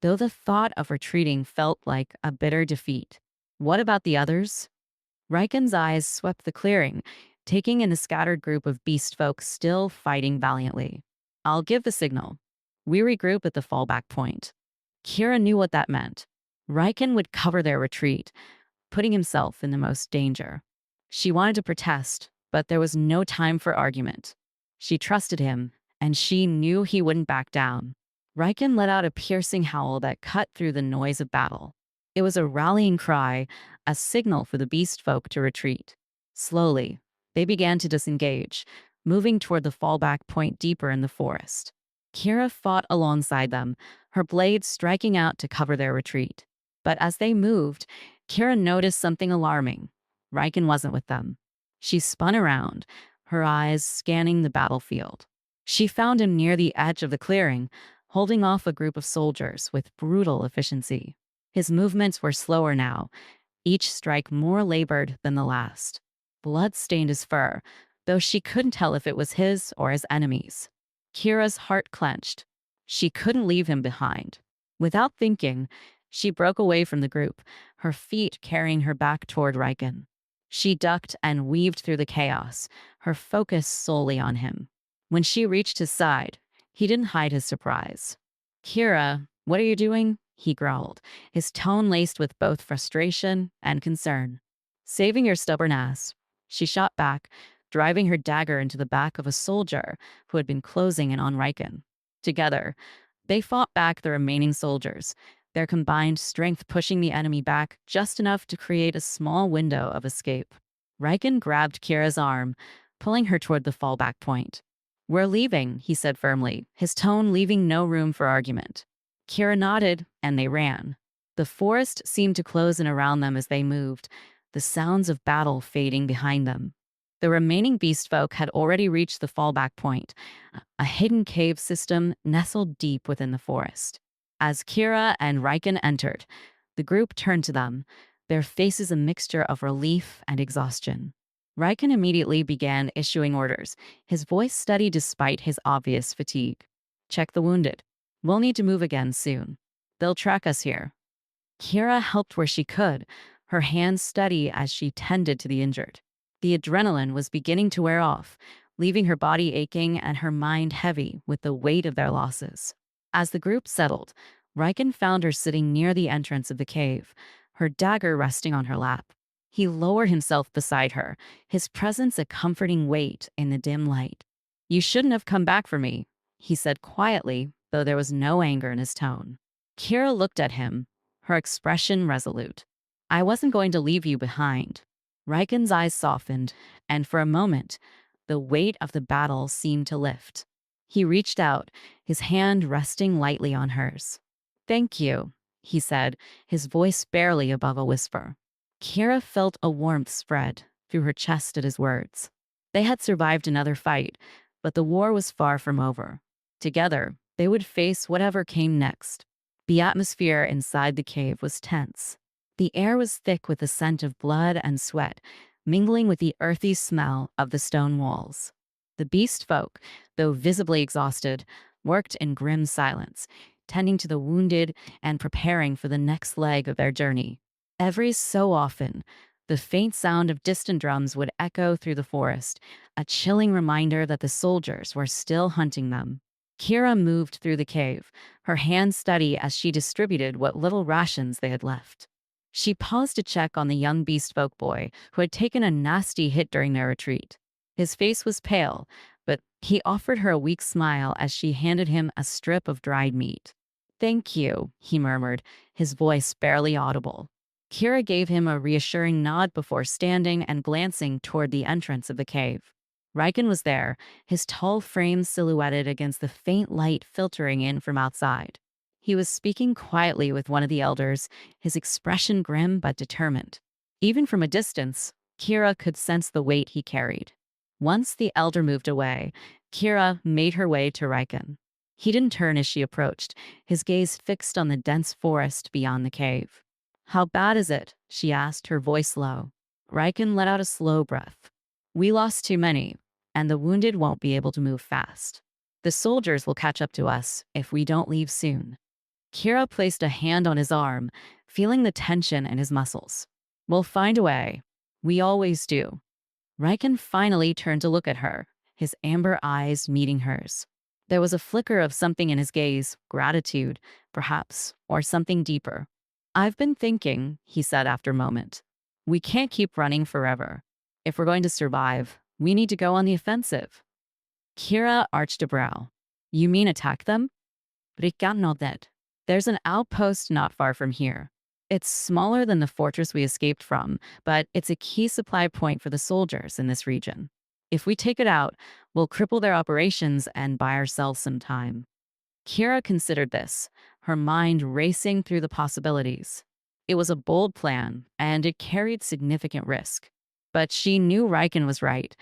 though the thought of retreating felt like a bitter defeat. "What about the others?" Riken's eyes swept the clearing, taking in the scattered group of beast folk still fighting valiantly. "I'll give the signal. We regroup at the fallback point." Kira knew what that meant. Riken would cover their retreat, putting himself in the most danger. She wanted to protest, but there was no time for argument. She trusted him, and she knew he wouldn't back down. Riken let out a piercing howl that cut through the noise of battle. It was a rallying cry, a signal for the beast folk to retreat. Slowly, They began to disengage, moving toward the fallback point deeper in the forest. Kira fought alongside them, her blades striking out to cover their retreat. But as they moved, Kira noticed something alarming. Riken wasn't with them. She spun around, her eyes scanning the battlefield. She found him near the edge of the clearing, holding off a group of soldiers with brutal efficiency. His movements were slower now, each strike more labored than the last. Blood stained his fur, though she couldn't tell if it was his or his enemy's. Kira's heart clenched. She couldn't leave him behind. Without thinking, she broke away from the group, her feet carrying her back toward Riken. She ducked and weaved through the chaos, her focus solely on him. When she reached his side, he didn't hide his surprise. "Kira, what are you doing?" he growled, his tone laced with both frustration and concern. "Saving your stubborn ass." She shot back, driving her dagger into the back of a soldier who had been closing in on Riken. Together, they fought back the remaining soldiers, their combined strength pushing the enemy back just enough to create a small window of escape. Riken grabbed Kira's arm, pulling her toward the fallback point. "We're leaving," he said firmly, his tone leaving no room for argument. Kira nodded, and they ran. The forest seemed to close in around them as they moved, the sounds of battle fading behind them. The remaining beast folk had already reached the fallback point, a hidden cave system nestled deep within the forest. As Kira and Riken entered, the group turned to them, their faces a mixture of relief and exhaustion. Riken immediately began issuing orders, his voice steady despite his obvious fatigue. "Check the wounded. We'll need to move again soon. They'll track us here." Kira helped where she could, her hands steady as she tended to the injured. The adrenaline was beginning to wear off, leaving her body aching and her mind heavy with the weight of their losses. As the group settled, Riken found her sitting near the entrance of the cave, her dagger resting on her lap. He lowered himself beside her, his presence a comforting weight in the dim light. "You shouldn't have come back for me," he said quietly, though there was no anger in his tone. Kira looked at him, her expression resolute. "I wasn't going to leave you behind." Riken's eyes softened, and for a moment, the weight of the battle seemed to lift. He reached out, his hand resting lightly on hers. "Thank you," he said, his voice barely above a whisper. Kira felt a warmth spread through her chest at his words. They had survived another fight, but the war was far from over. Together, they would face whatever came next. The atmosphere inside the cave was tense. The air was thick with the scent of blood and sweat, mingling with the earthy smell of the stone walls. The beast folk, though visibly exhausted, worked in grim silence, tending to the wounded and preparing for the next leg of their journey. Every so often, the faint sound of distant drums would echo through the forest, a chilling reminder that the soldiers were still hunting them. Kira moved through the cave, her hands steady as she distributed what little rations they had left. She paused to check on the young beast folk boy who had taken a nasty hit during their retreat. His face was pale, but he offered her a weak smile as she handed him a strip of dried meat. "Thank you," he murmured, his voice barely audible. Kira gave him a reassuring nod before standing and glancing toward the entrance of the cave. Riken was there, his tall frame silhouetted against the faint light filtering in from outside. He was speaking quietly with one of the elders, his expression grim but determined. Even from a distance, Kira could sense the weight he carried. Once the elder moved away, Kira made her way to Riken. He didn't turn as she approached, his gaze fixed on the dense forest beyond the cave. "How bad is it?" she asked, her voice low. Riken let out a slow breath. "We lost too many, and the wounded won't be able to move fast. The soldiers will catch up to us if we don't leave soon." Kira placed a hand on his arm, feeling the tension in his muscles. "We'll find a way. We always do." Riken finally turned to look at her, his amber eyes meeting hers. There was a flicker of something in his gaze, gratitude, perhaps, or something deeper. "I've been thinking," he said after a moment. "We can't keep running forever. If we're going to survive, we need to go on the offensive." Kira arched a brow. "You mean attack them?" Riken nodded. "There's an outpost not far from here. It's smaller than the fortress we escaped from, but it's a key supply point for the soldiers in this region. If we take it out, we'll cripple their operations and buy ourselves some time. Kira considered this, her mind racing through the possibilities. It was a bold plan, and it carried significant risk. But she knew Riken was right.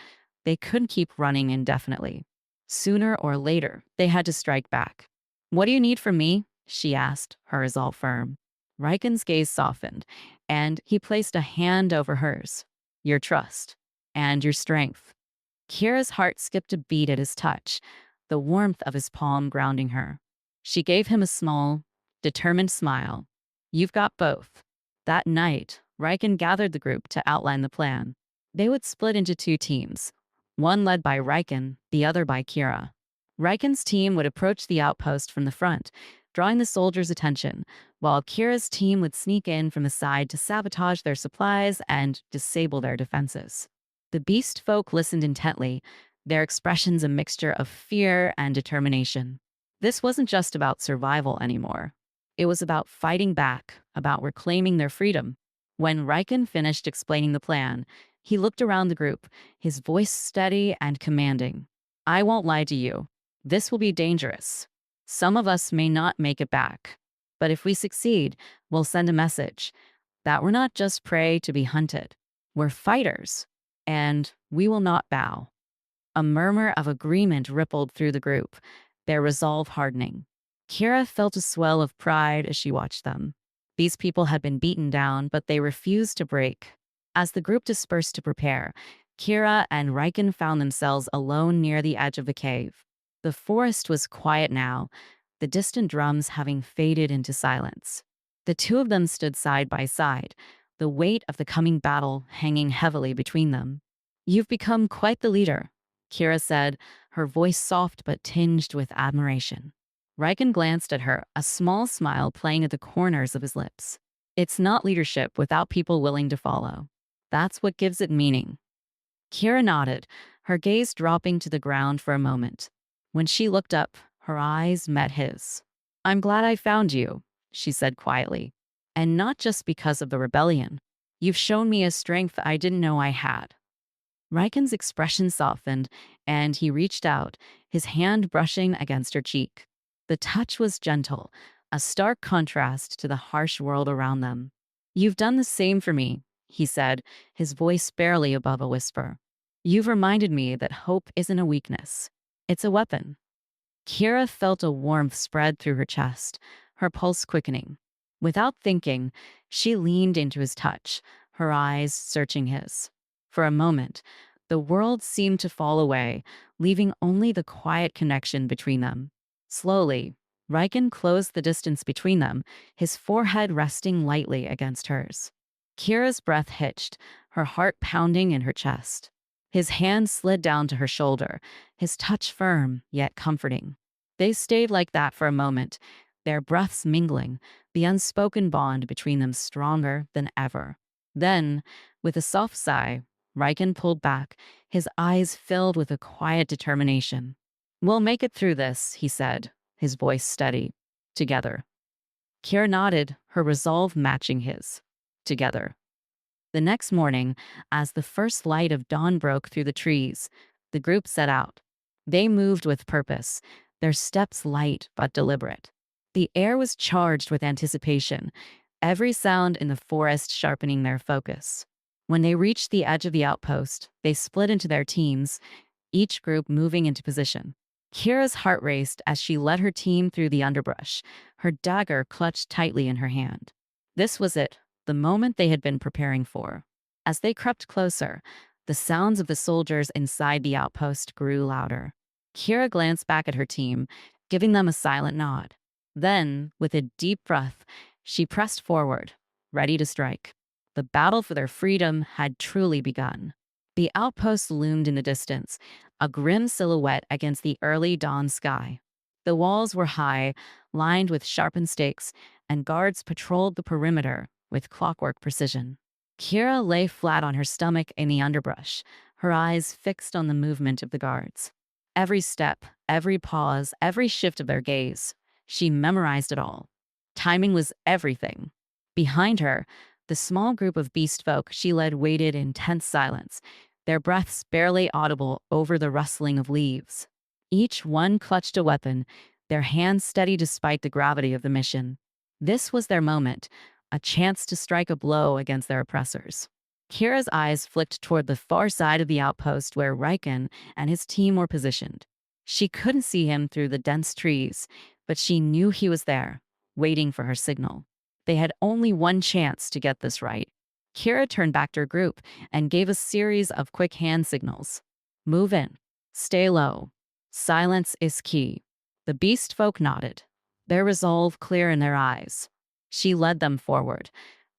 They couldn't keep running indefinitely. Sooner or later, they had to strike back. "What do you need from me?" she asked, her resolve firm. Riken's gaze softened, and he placed a hand over hers. "Your trust and your strength." Kira's heart skipped a beat at his touch, the warmth of his palm grounding her. She gave him a small, determined smile. "You've got both." That night, Riken gathered the group to outline the plan. They would split into two teams, one led by Riken, the other by Kira. Riken's team would approach the outpost from the front, drawing the soldiers' attention, while Kira's team would sneak in from the side to sabotage their supplies and disable their defenses. The beast folk listened intently, their expressions a mixture of fear and determination. This wasn't just about survival anymore. It was about fighting back, about reclaiming their freedom. When Riken finished explaining the plan, he looked around the group, his voice steady and commanding. "I won't lie to you. This will be dangerous. Some of us may not make it back. But if we succeed, we'll send a message that we're not just prey to be hunted. We're fighters, and we will not bow." A murmur of agreement rippled through the group, their resolve hardening. Kira felt a swell of pride as she watched them. These people had been beaten down, but they refused to break. As the group dispersed to prepare, Kira and Riken found themselves alone near the edge of the cave. The forest was quiet now, the distant drums having faded into silence. The two of them stood side by side, the weight of the coming battle hanging heavily between them. "You've become quite the leader," Kira said, her voice soft but tinged with admiration. Riken glanced at her, a small smile playing at the corners of his lips. "It's not leadership without people willing to follow. That's what gives it meaning." Kira nodded, her gaze dropping to the ground for a moment. When she looked up, her eyes met his. "I'm glad I found you," she said quietly. "And not just because of the rebellion. You've shown me a strength I didn't know I had." Riken's expression softened, and he reached out, his hand brushing against her cheek. The touch was gentle, a stark contrast to the harsh world around them. "You've done the same for me," he said, his voice barely above a whisper. "You've reminded me that hope isn't a weakness. It's a weapon." Kira felt a warmth spread through her chest, her pulse quickening. Without thinking, she leaned into his touch, her eyes searching his. For a moment, the world seemed to fall away, leaving only the quiet connection between them. Slowly, Riken closed the distance between them, his forehead resting lightly against hers. Kira's breath hitched, her heart pounding in her chest. His hand slid down to her shoulder, his touch firm yet comforting. They stayed like that for a moment, their breaths mingling, the unspoken bond between them stronger than ever. Then, with a soft sigh, Riken pulled back, his eyes filled with a quiet determination. "We'll make it through this," he said, his voice steady. "Together." Kira nodded, her resolve matching his. Together. The next morning, as the first light of dawn broke through the trees, the group set out. They moved with purpose, their steps light but deliberate. The air was charged with anticipation, every sound in the forest sharpening their focus. When they reached the edge of the outpost, they split into their teams, each group moving into position. Kira's heart raced as she led her team through the underbrush, her dagger clutched tightly in her hand. This was it, the moment they had been preparing for. As they crept closer, the sounds of the soldiers inside the outpost grew louder. Kira glanced back at her team, giving them a silent nod. Then, with a deep breath, she pressed forward, ready to strike. The battle for their freedom had truly begun. The outpost loomed in the distance, a grim silhouette against the early dawn sky. The walls were high, lined with sharpened stakes, and guards patrolled the perimeter with clockwork precision. Kira lay flat on her stomach in the underbrush, her eyes fixed on the movement of the guards. Every step, every pause, every shift of their gaze, she memorized it all. Timing was everything. Behind her, the small group of beast folk she led waited in tense silence, their breaths barely audible over the rustling of leaves. Each one clutched a weapon, their hands steady despite the gravity of the mission. This was their moment, a chance to strike a blow against their oppressors. Kira's eyes flicked toward the far side of the outpost where Riken and his team were positioned. She couldn't see him through the dense trees, but she knew he was there, waiting for her signal. They had only one chance to get this right. Kira turned back to her group and gave a series of quick hand signals. Move in. Stay low. Silence is key. The beast folk nodded, their resolve clear in their eyes. She led them forward,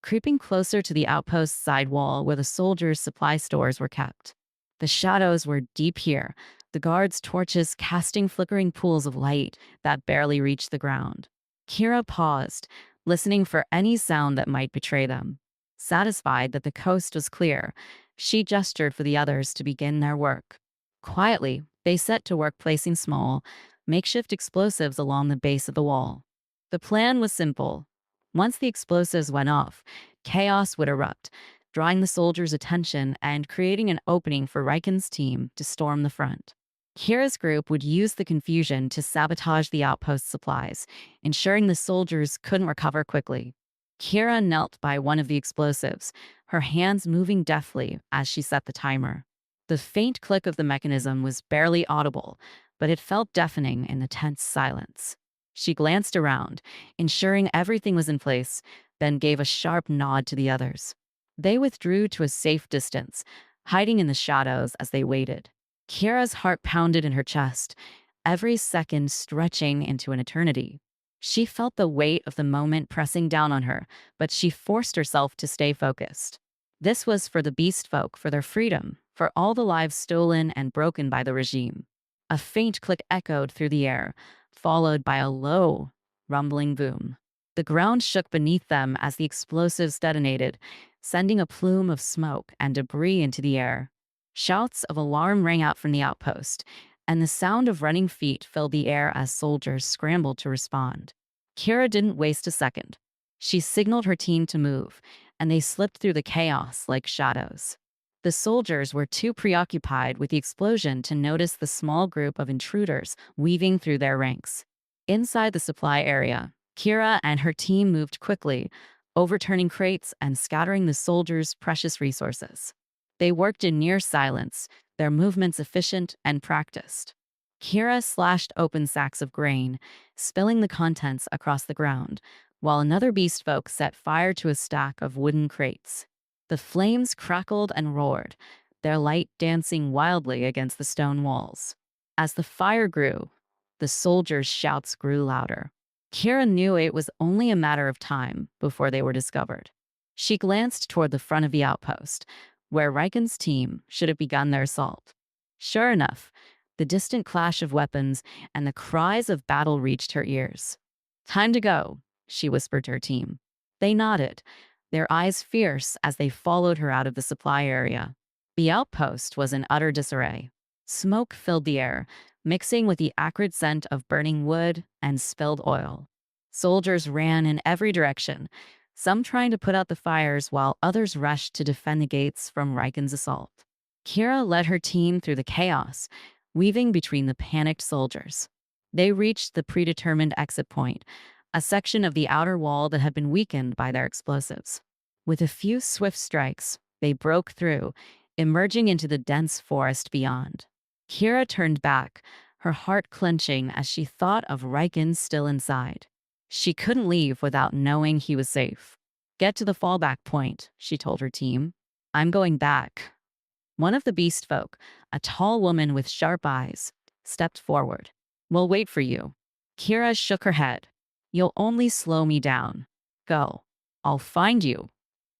creeping closer to the outpost's side wall where the soldiers' supply stores were kept. The shadows were deep here, the guards' torches casting flickering pools of light that barely reached the ground. Kira paused, listening for any sound that might betray them. Satisfied that the coast was clear, she gestured for the others to begin their work. Quietly, they set to work placing small, makeshift explosives along the base of the wall. The plan was simple. Once the explosives went off, chaos would erupt, drawing the soldiers' attention and creating an opening for Riken's team to storm the front. Kira's group would use the confusion to sabotage the outpost supplies, ensuring the soldiers couldn't recover quickly. Kira knelt by one of the explosives, her hands moving deftly as she set the timer. The faint click of the mechanism was barely audible, but it felt deafening in the tense silence. She glanced around, ensuring everything was in place, then gave a sharp nod to the others. They withdrew to a safe distance, hiding in the shadows as they waited. Kira's heart pounded in her chest, every second stretching into an eternity. She felt the weight of the moment pressing down on her, but she forced herself to stay focused. This was for the beast folk, for their freedom, for all the lives stolen and broken by the regime. A faint click echoed through the air, followed by a low, rumbling boom. The ground shook beneath them as the explosives detonated, sending a plume of smoke and debris into the air. Shouts of alarm rang out from the outpost, and the sound of running feet filled the air as soldiers scrambled to respond. Kira didn't waste a second. She signaled her team to move, and they slipped through the chaos like shadows. The soldiers were too preoccupied with the explosion to notice the small group of intruders weaving through their ranks. Inside the supply area, Kira and her team moved quickly, overturning crates and scattering the soldiers' precious resources. They worked in near silence, their movements efficient and practiced. Kira slashed open sacks of grain, spilling the contents across the ground, while another beast folk set fire to a stack of wooden crates. The flames crackled and roared, their light dancing wildly against the stone walls. As the fire grew, the soldiers' shouts grew louder. Kira knew it was only a matter of time before they were discovered. She glanced toward the front of the outpost, where Riken's team should have begun their assault. Sure enough, the distant clash of weapons and the cries of battle reached her ears. "Time to go," she whispered to her team. They nodded, their eyes fierce as they followed her out of the supply area. The outpost was in utter disarray. Smoke filled the air, mixing with the acrid scent of burning wood and spilled oil. Soldiers ran in every direction, some trying to put out the fires while others rushed to defend the gates from Riken's assault. Kira led her team through the chaos, weaving between the panicked soldiers. They reached the predetermined exit point, a section of the outer wall that had been weakened by their explosives. With a few swift strikes, they broke through, emerging into the dense forest beyond. Kira turned back, her heart clenching as she thought of Riken still inside. She couldn't leave without knowing he was safe. "Get to the fallback point," she told her team. "I'm going back." One of the beast folk, a tall woman with sharp eyes, stepped forward. "We'll wait for you." Kira shook her head. "You'll only slow me down. Go. I'll find you."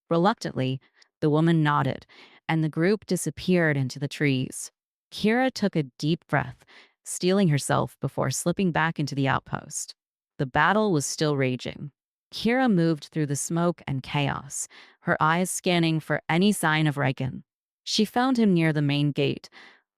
Reluctantly, the woman nodded, and the group disappeared into the trees. Kira took a deep breath, steeling herself before slipping back into the outpost. The battle was still raging. Kira moved through the smoke and chaos, her eyes scanning for any sign of Riken. She found him near the main gate,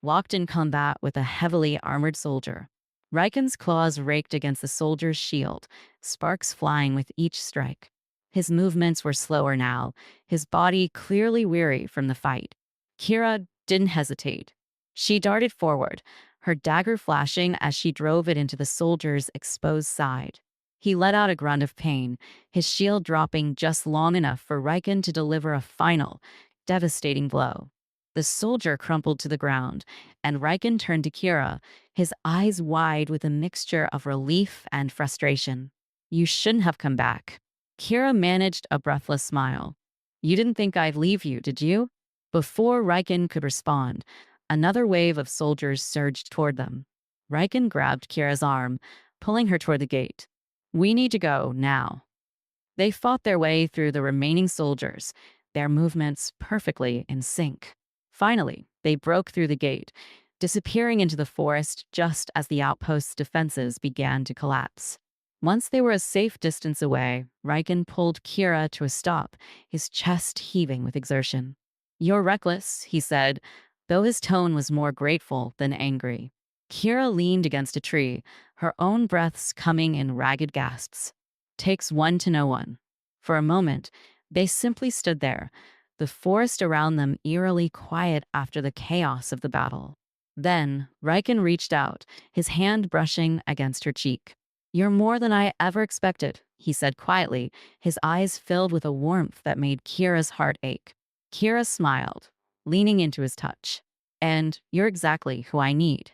locked in combat with a heavily armored soldier. Riken's claws raked against the soldier's shield, sparks flying with each strike. His movements were slower now, his body clearly weary from the fight. Kira didn't hesitate. She darted forward, her dagger flashing as she drove it into the soldier's exposed side. He let out a grunt of pain, his shield dropping just long enough for Riken to deliver a final, devastating blow. The soldier crumpled to the ground, and Riken turned to Kira, his eyes wide with a mixture of relief and frustration. You shouldn't have come back. Kira managed a breathless smile. You didn't think I'd leave you, did you? Before Riken could respond, another wave of soldiers surged toward them. Riken grabbed Kira's arm, pulling her toward the gate. We need to go now. They fought their way through the remaining soldiers, their movements perfectly in sync. Finally, they broke through the gate, disappearing into the forest just as the outpost's defenses began to collapse. Once they were a safe distance away, Riken pulled Kira to a stop, his chest heaving with exertion. You're reckless, he said, though his tone was more grateful than angry. Kira leaned against a tree, her own breaths coming in ragged gasps. Takes one to know one. For a moment, they simply stood there, the forest around them eerily quiet after the chaos of the battle. Then, Riken reached out, his hand brushing against her cheek. You're more than I ever expected, he said quietly, his eyes filled with a warmth that made Kira's heart ache. Kira smiled, leaning into his touch. And you're exactly who I need.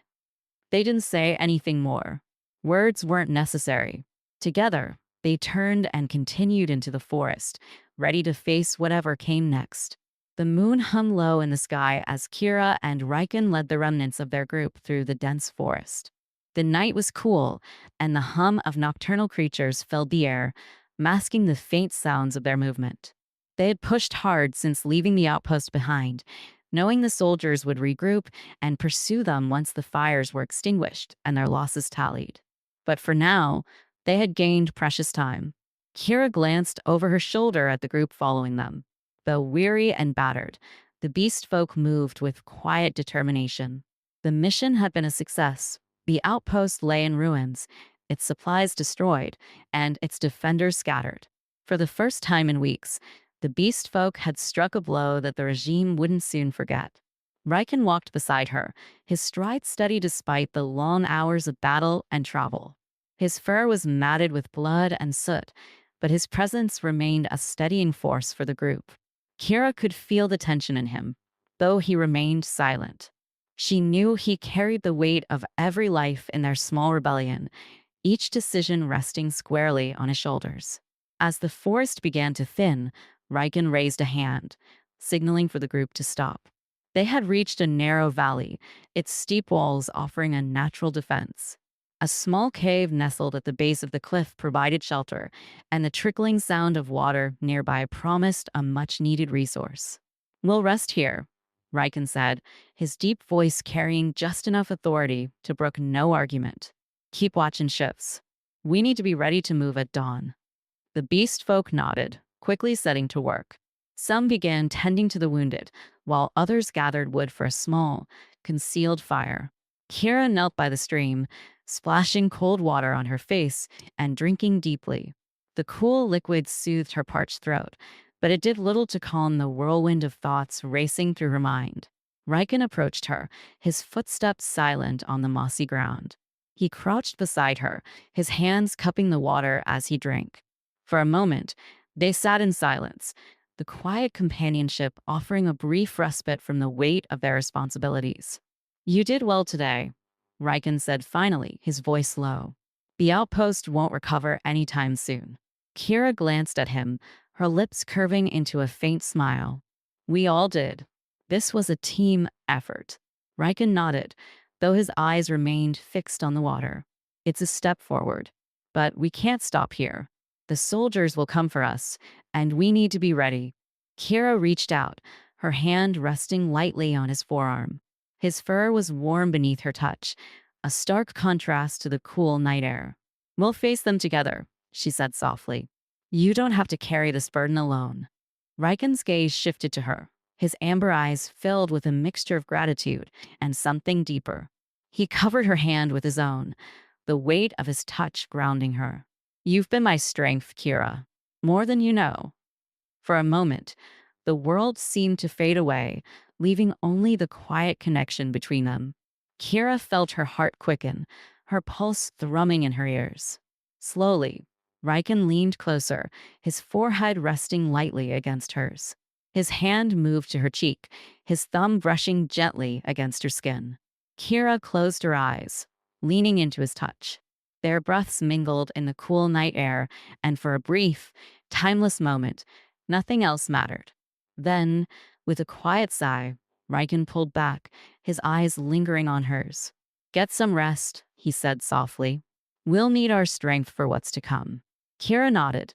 They didn't say anything more. Words weren't necessary. Together, they turned and continued into the forest, ready to face whatever came next. The moon hung low in the sky as Kira and Riken led the remnants of their group through the dense forest. The night was cool, and the hum of nocturnal creatures filled the air, masking the faint sounds of their movement. They had pushed hard since leaving the outpost behind, knowing the soldiers would regroup and pursue them once the fires were extinguished and their losses tallied. But for now, they had gained precious time. Kira glanced over her shoulder at the group following them. Though weary and battered, the beast folk moved with quiet determination. The mission had been a success. The outpost lay in ruins, its supplies destroyed, and its defenders scattered. For the first time in weeks, the beast folk had struck a blow that the regime wouldn't soon forget. Riken walked beside her, his stride steady despite the long hours of battle and travel. His fur was matted with blood and soot, but his presence remained a steadying force for the group. Kira could feel the tension in him, though he remained silent. She knew he carried the weight of every life in their small rebellion, each decision resting squarely on his shoulders. As the forest began to thin, Riken raised a hand, signaling for the group to stop. They had reached a narrow valley, its steep walls offering a natural defense. A small cave nestled at the base of the cliff provided shelter, and the trickling sound of water nearby promised a much-needed resource. We'll rest here, Riken said, his deep voice carrying just enough authority to brook no argument. Keep watch in shifts. We need to be ready to move at dawn. The beast folk nodded, quickly setting to work. Some began tending to the wounded, while others gathered wood for a small, concealed fire. Kira knelt by the stream, splashing cold water on her face and drinking deeply. The cool liquid soothed her parched throat, but it did little to calm the whirlwind of thoughts racing through her mind. Riken approached her, his footsteps silent on the mossy ground. He crouched beside her, his hands cupping the water as he drank. For a moment, they sat in silence, the quiet companionship offering a brief respite from the weight of their responsibilities. You did well today, Riken said finally, his voice low. The outpost won't recover anytime soon. Kira glanced at him, her lips curving into a faint smile. We all did. This was a team effort. Riken nodded, though his eyes remained fixed on the water. It's a step forward. But we can't stop here. The soldiers will come for us, and we need to be ready. Kira reached out, her hand resting lightly on his forearm. His fur was warm beneath her touch, a stark contrast to the cool night air. We'll face them together, she said softly. You don't have to carry this burden alone. Riken's gaze shifted to her, his amber eyes filled with a mixture of gratitude and something deeper. He covered her hand with his own, the weight of his touch grounding her. You've been my strength, Kira. More than you know. For a moment, the world seemed to fade away, leaving only the quiet connection between them. Kira felt her heart quicken, her pulse thrumming in her ears. Slowly, Riken leaned closer, his forehead resting lightly against hers. His hand moved to her cheek, his thumb brushing gently against her skin. Kira closed her eyes, leaning into his touch. Their breaths mingled in the cool night air, and for a brief, timeless moment, nothing else mattered. Then, with a quiet sigh, Riken pulled back, his eyes lingering on hers. Get some rest, he said softly. We'll need our strength for what's to come. Kira nodded,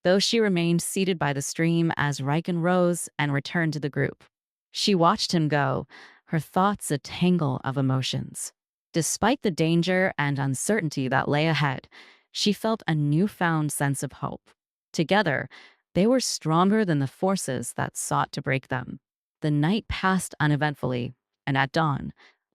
though she remained seated by the stream as Riken rose and returned to the group. She watched him go, her thoughts a tangle of emotions. Despite the danger and uncertainty that lay ahead, she felt a newfound sense of hope. Together, they were stronger than the forces that sought to break them. The night passed uneventfully, and at dawn,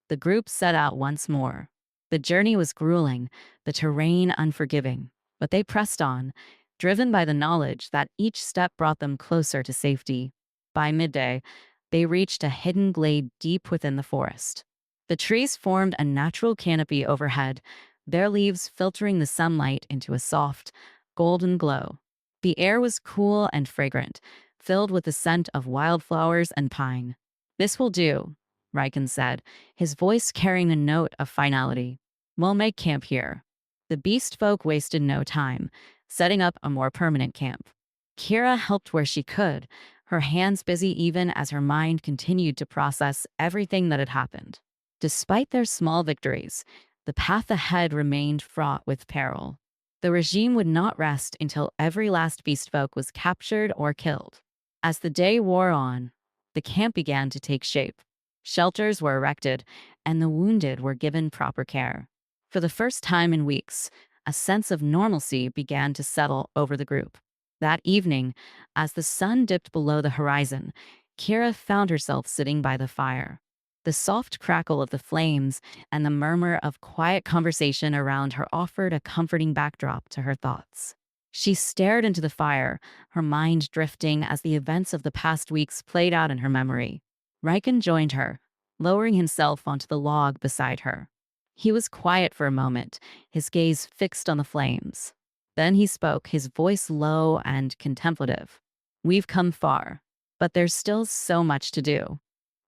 the group set out once more. The journey was grueling, the terrain unforgiving, but they pressed on, driven by the knowledge that each step brought them closer to safety. By midday, they reached a hidden glade deep within the forest. The trees formed a natural canopy overhead, their leaves filtering the sunlight into a soft, golden glow. The air was cool and fragrant, filled with the scent of wildflowers and pine. This will do, Riken said, his voice carrying a note of finality. We'll make camp here. The beast folk wasted no time, setting up a more permanent camp. Kira helped where she could, her hands busy even as her mind continued to process everything that had happened. Despite their small victories, the path ahead remained fraught with peril. The regime would not rest until every last beast folk was captured or killed. As the day wore on, the camp began to take shape. Shelters were erected, and the wounded were given proper care. For the first time in weeks, a sense of normalcy began to settle over the group. That evening, as the sun dipped below the horizon, Kira found herself sitting by the fire. The soft crackle of the flames and the murmur of quiet conversation around her offered a comforting backdrop to her thoughts. She stared into the fire, her mind drifting as the events of the past weeks played out in her memory. Riken joined her, lowering himself onto the log beside her. He was quiet for a moment, his gaze fixed on the flames. Then he spoke, his voice low and contemplative. We've come far, but there's still so much to do.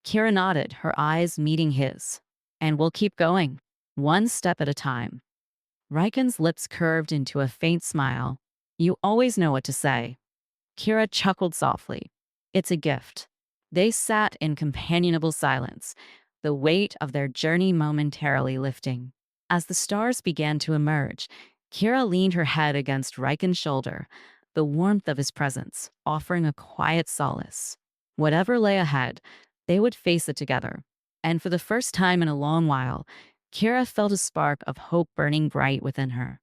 Kira nodded, her eyes meeting his. And we'll keep going, one step at a time. Riken's lips curved into a faint smile. You always know what to say. Kira chuckled softly. It's a gift. They sat in companionable silence, the weight of their journey momentarily lifting. As the stars began to emerge, Kira leaned her head against Riken's shoulder, the warmth of his presence offering a quiet solace. Whatever lay ahead, they would face it together. And for the first time in a long while, Kira felt a spark of hope burning bright within her.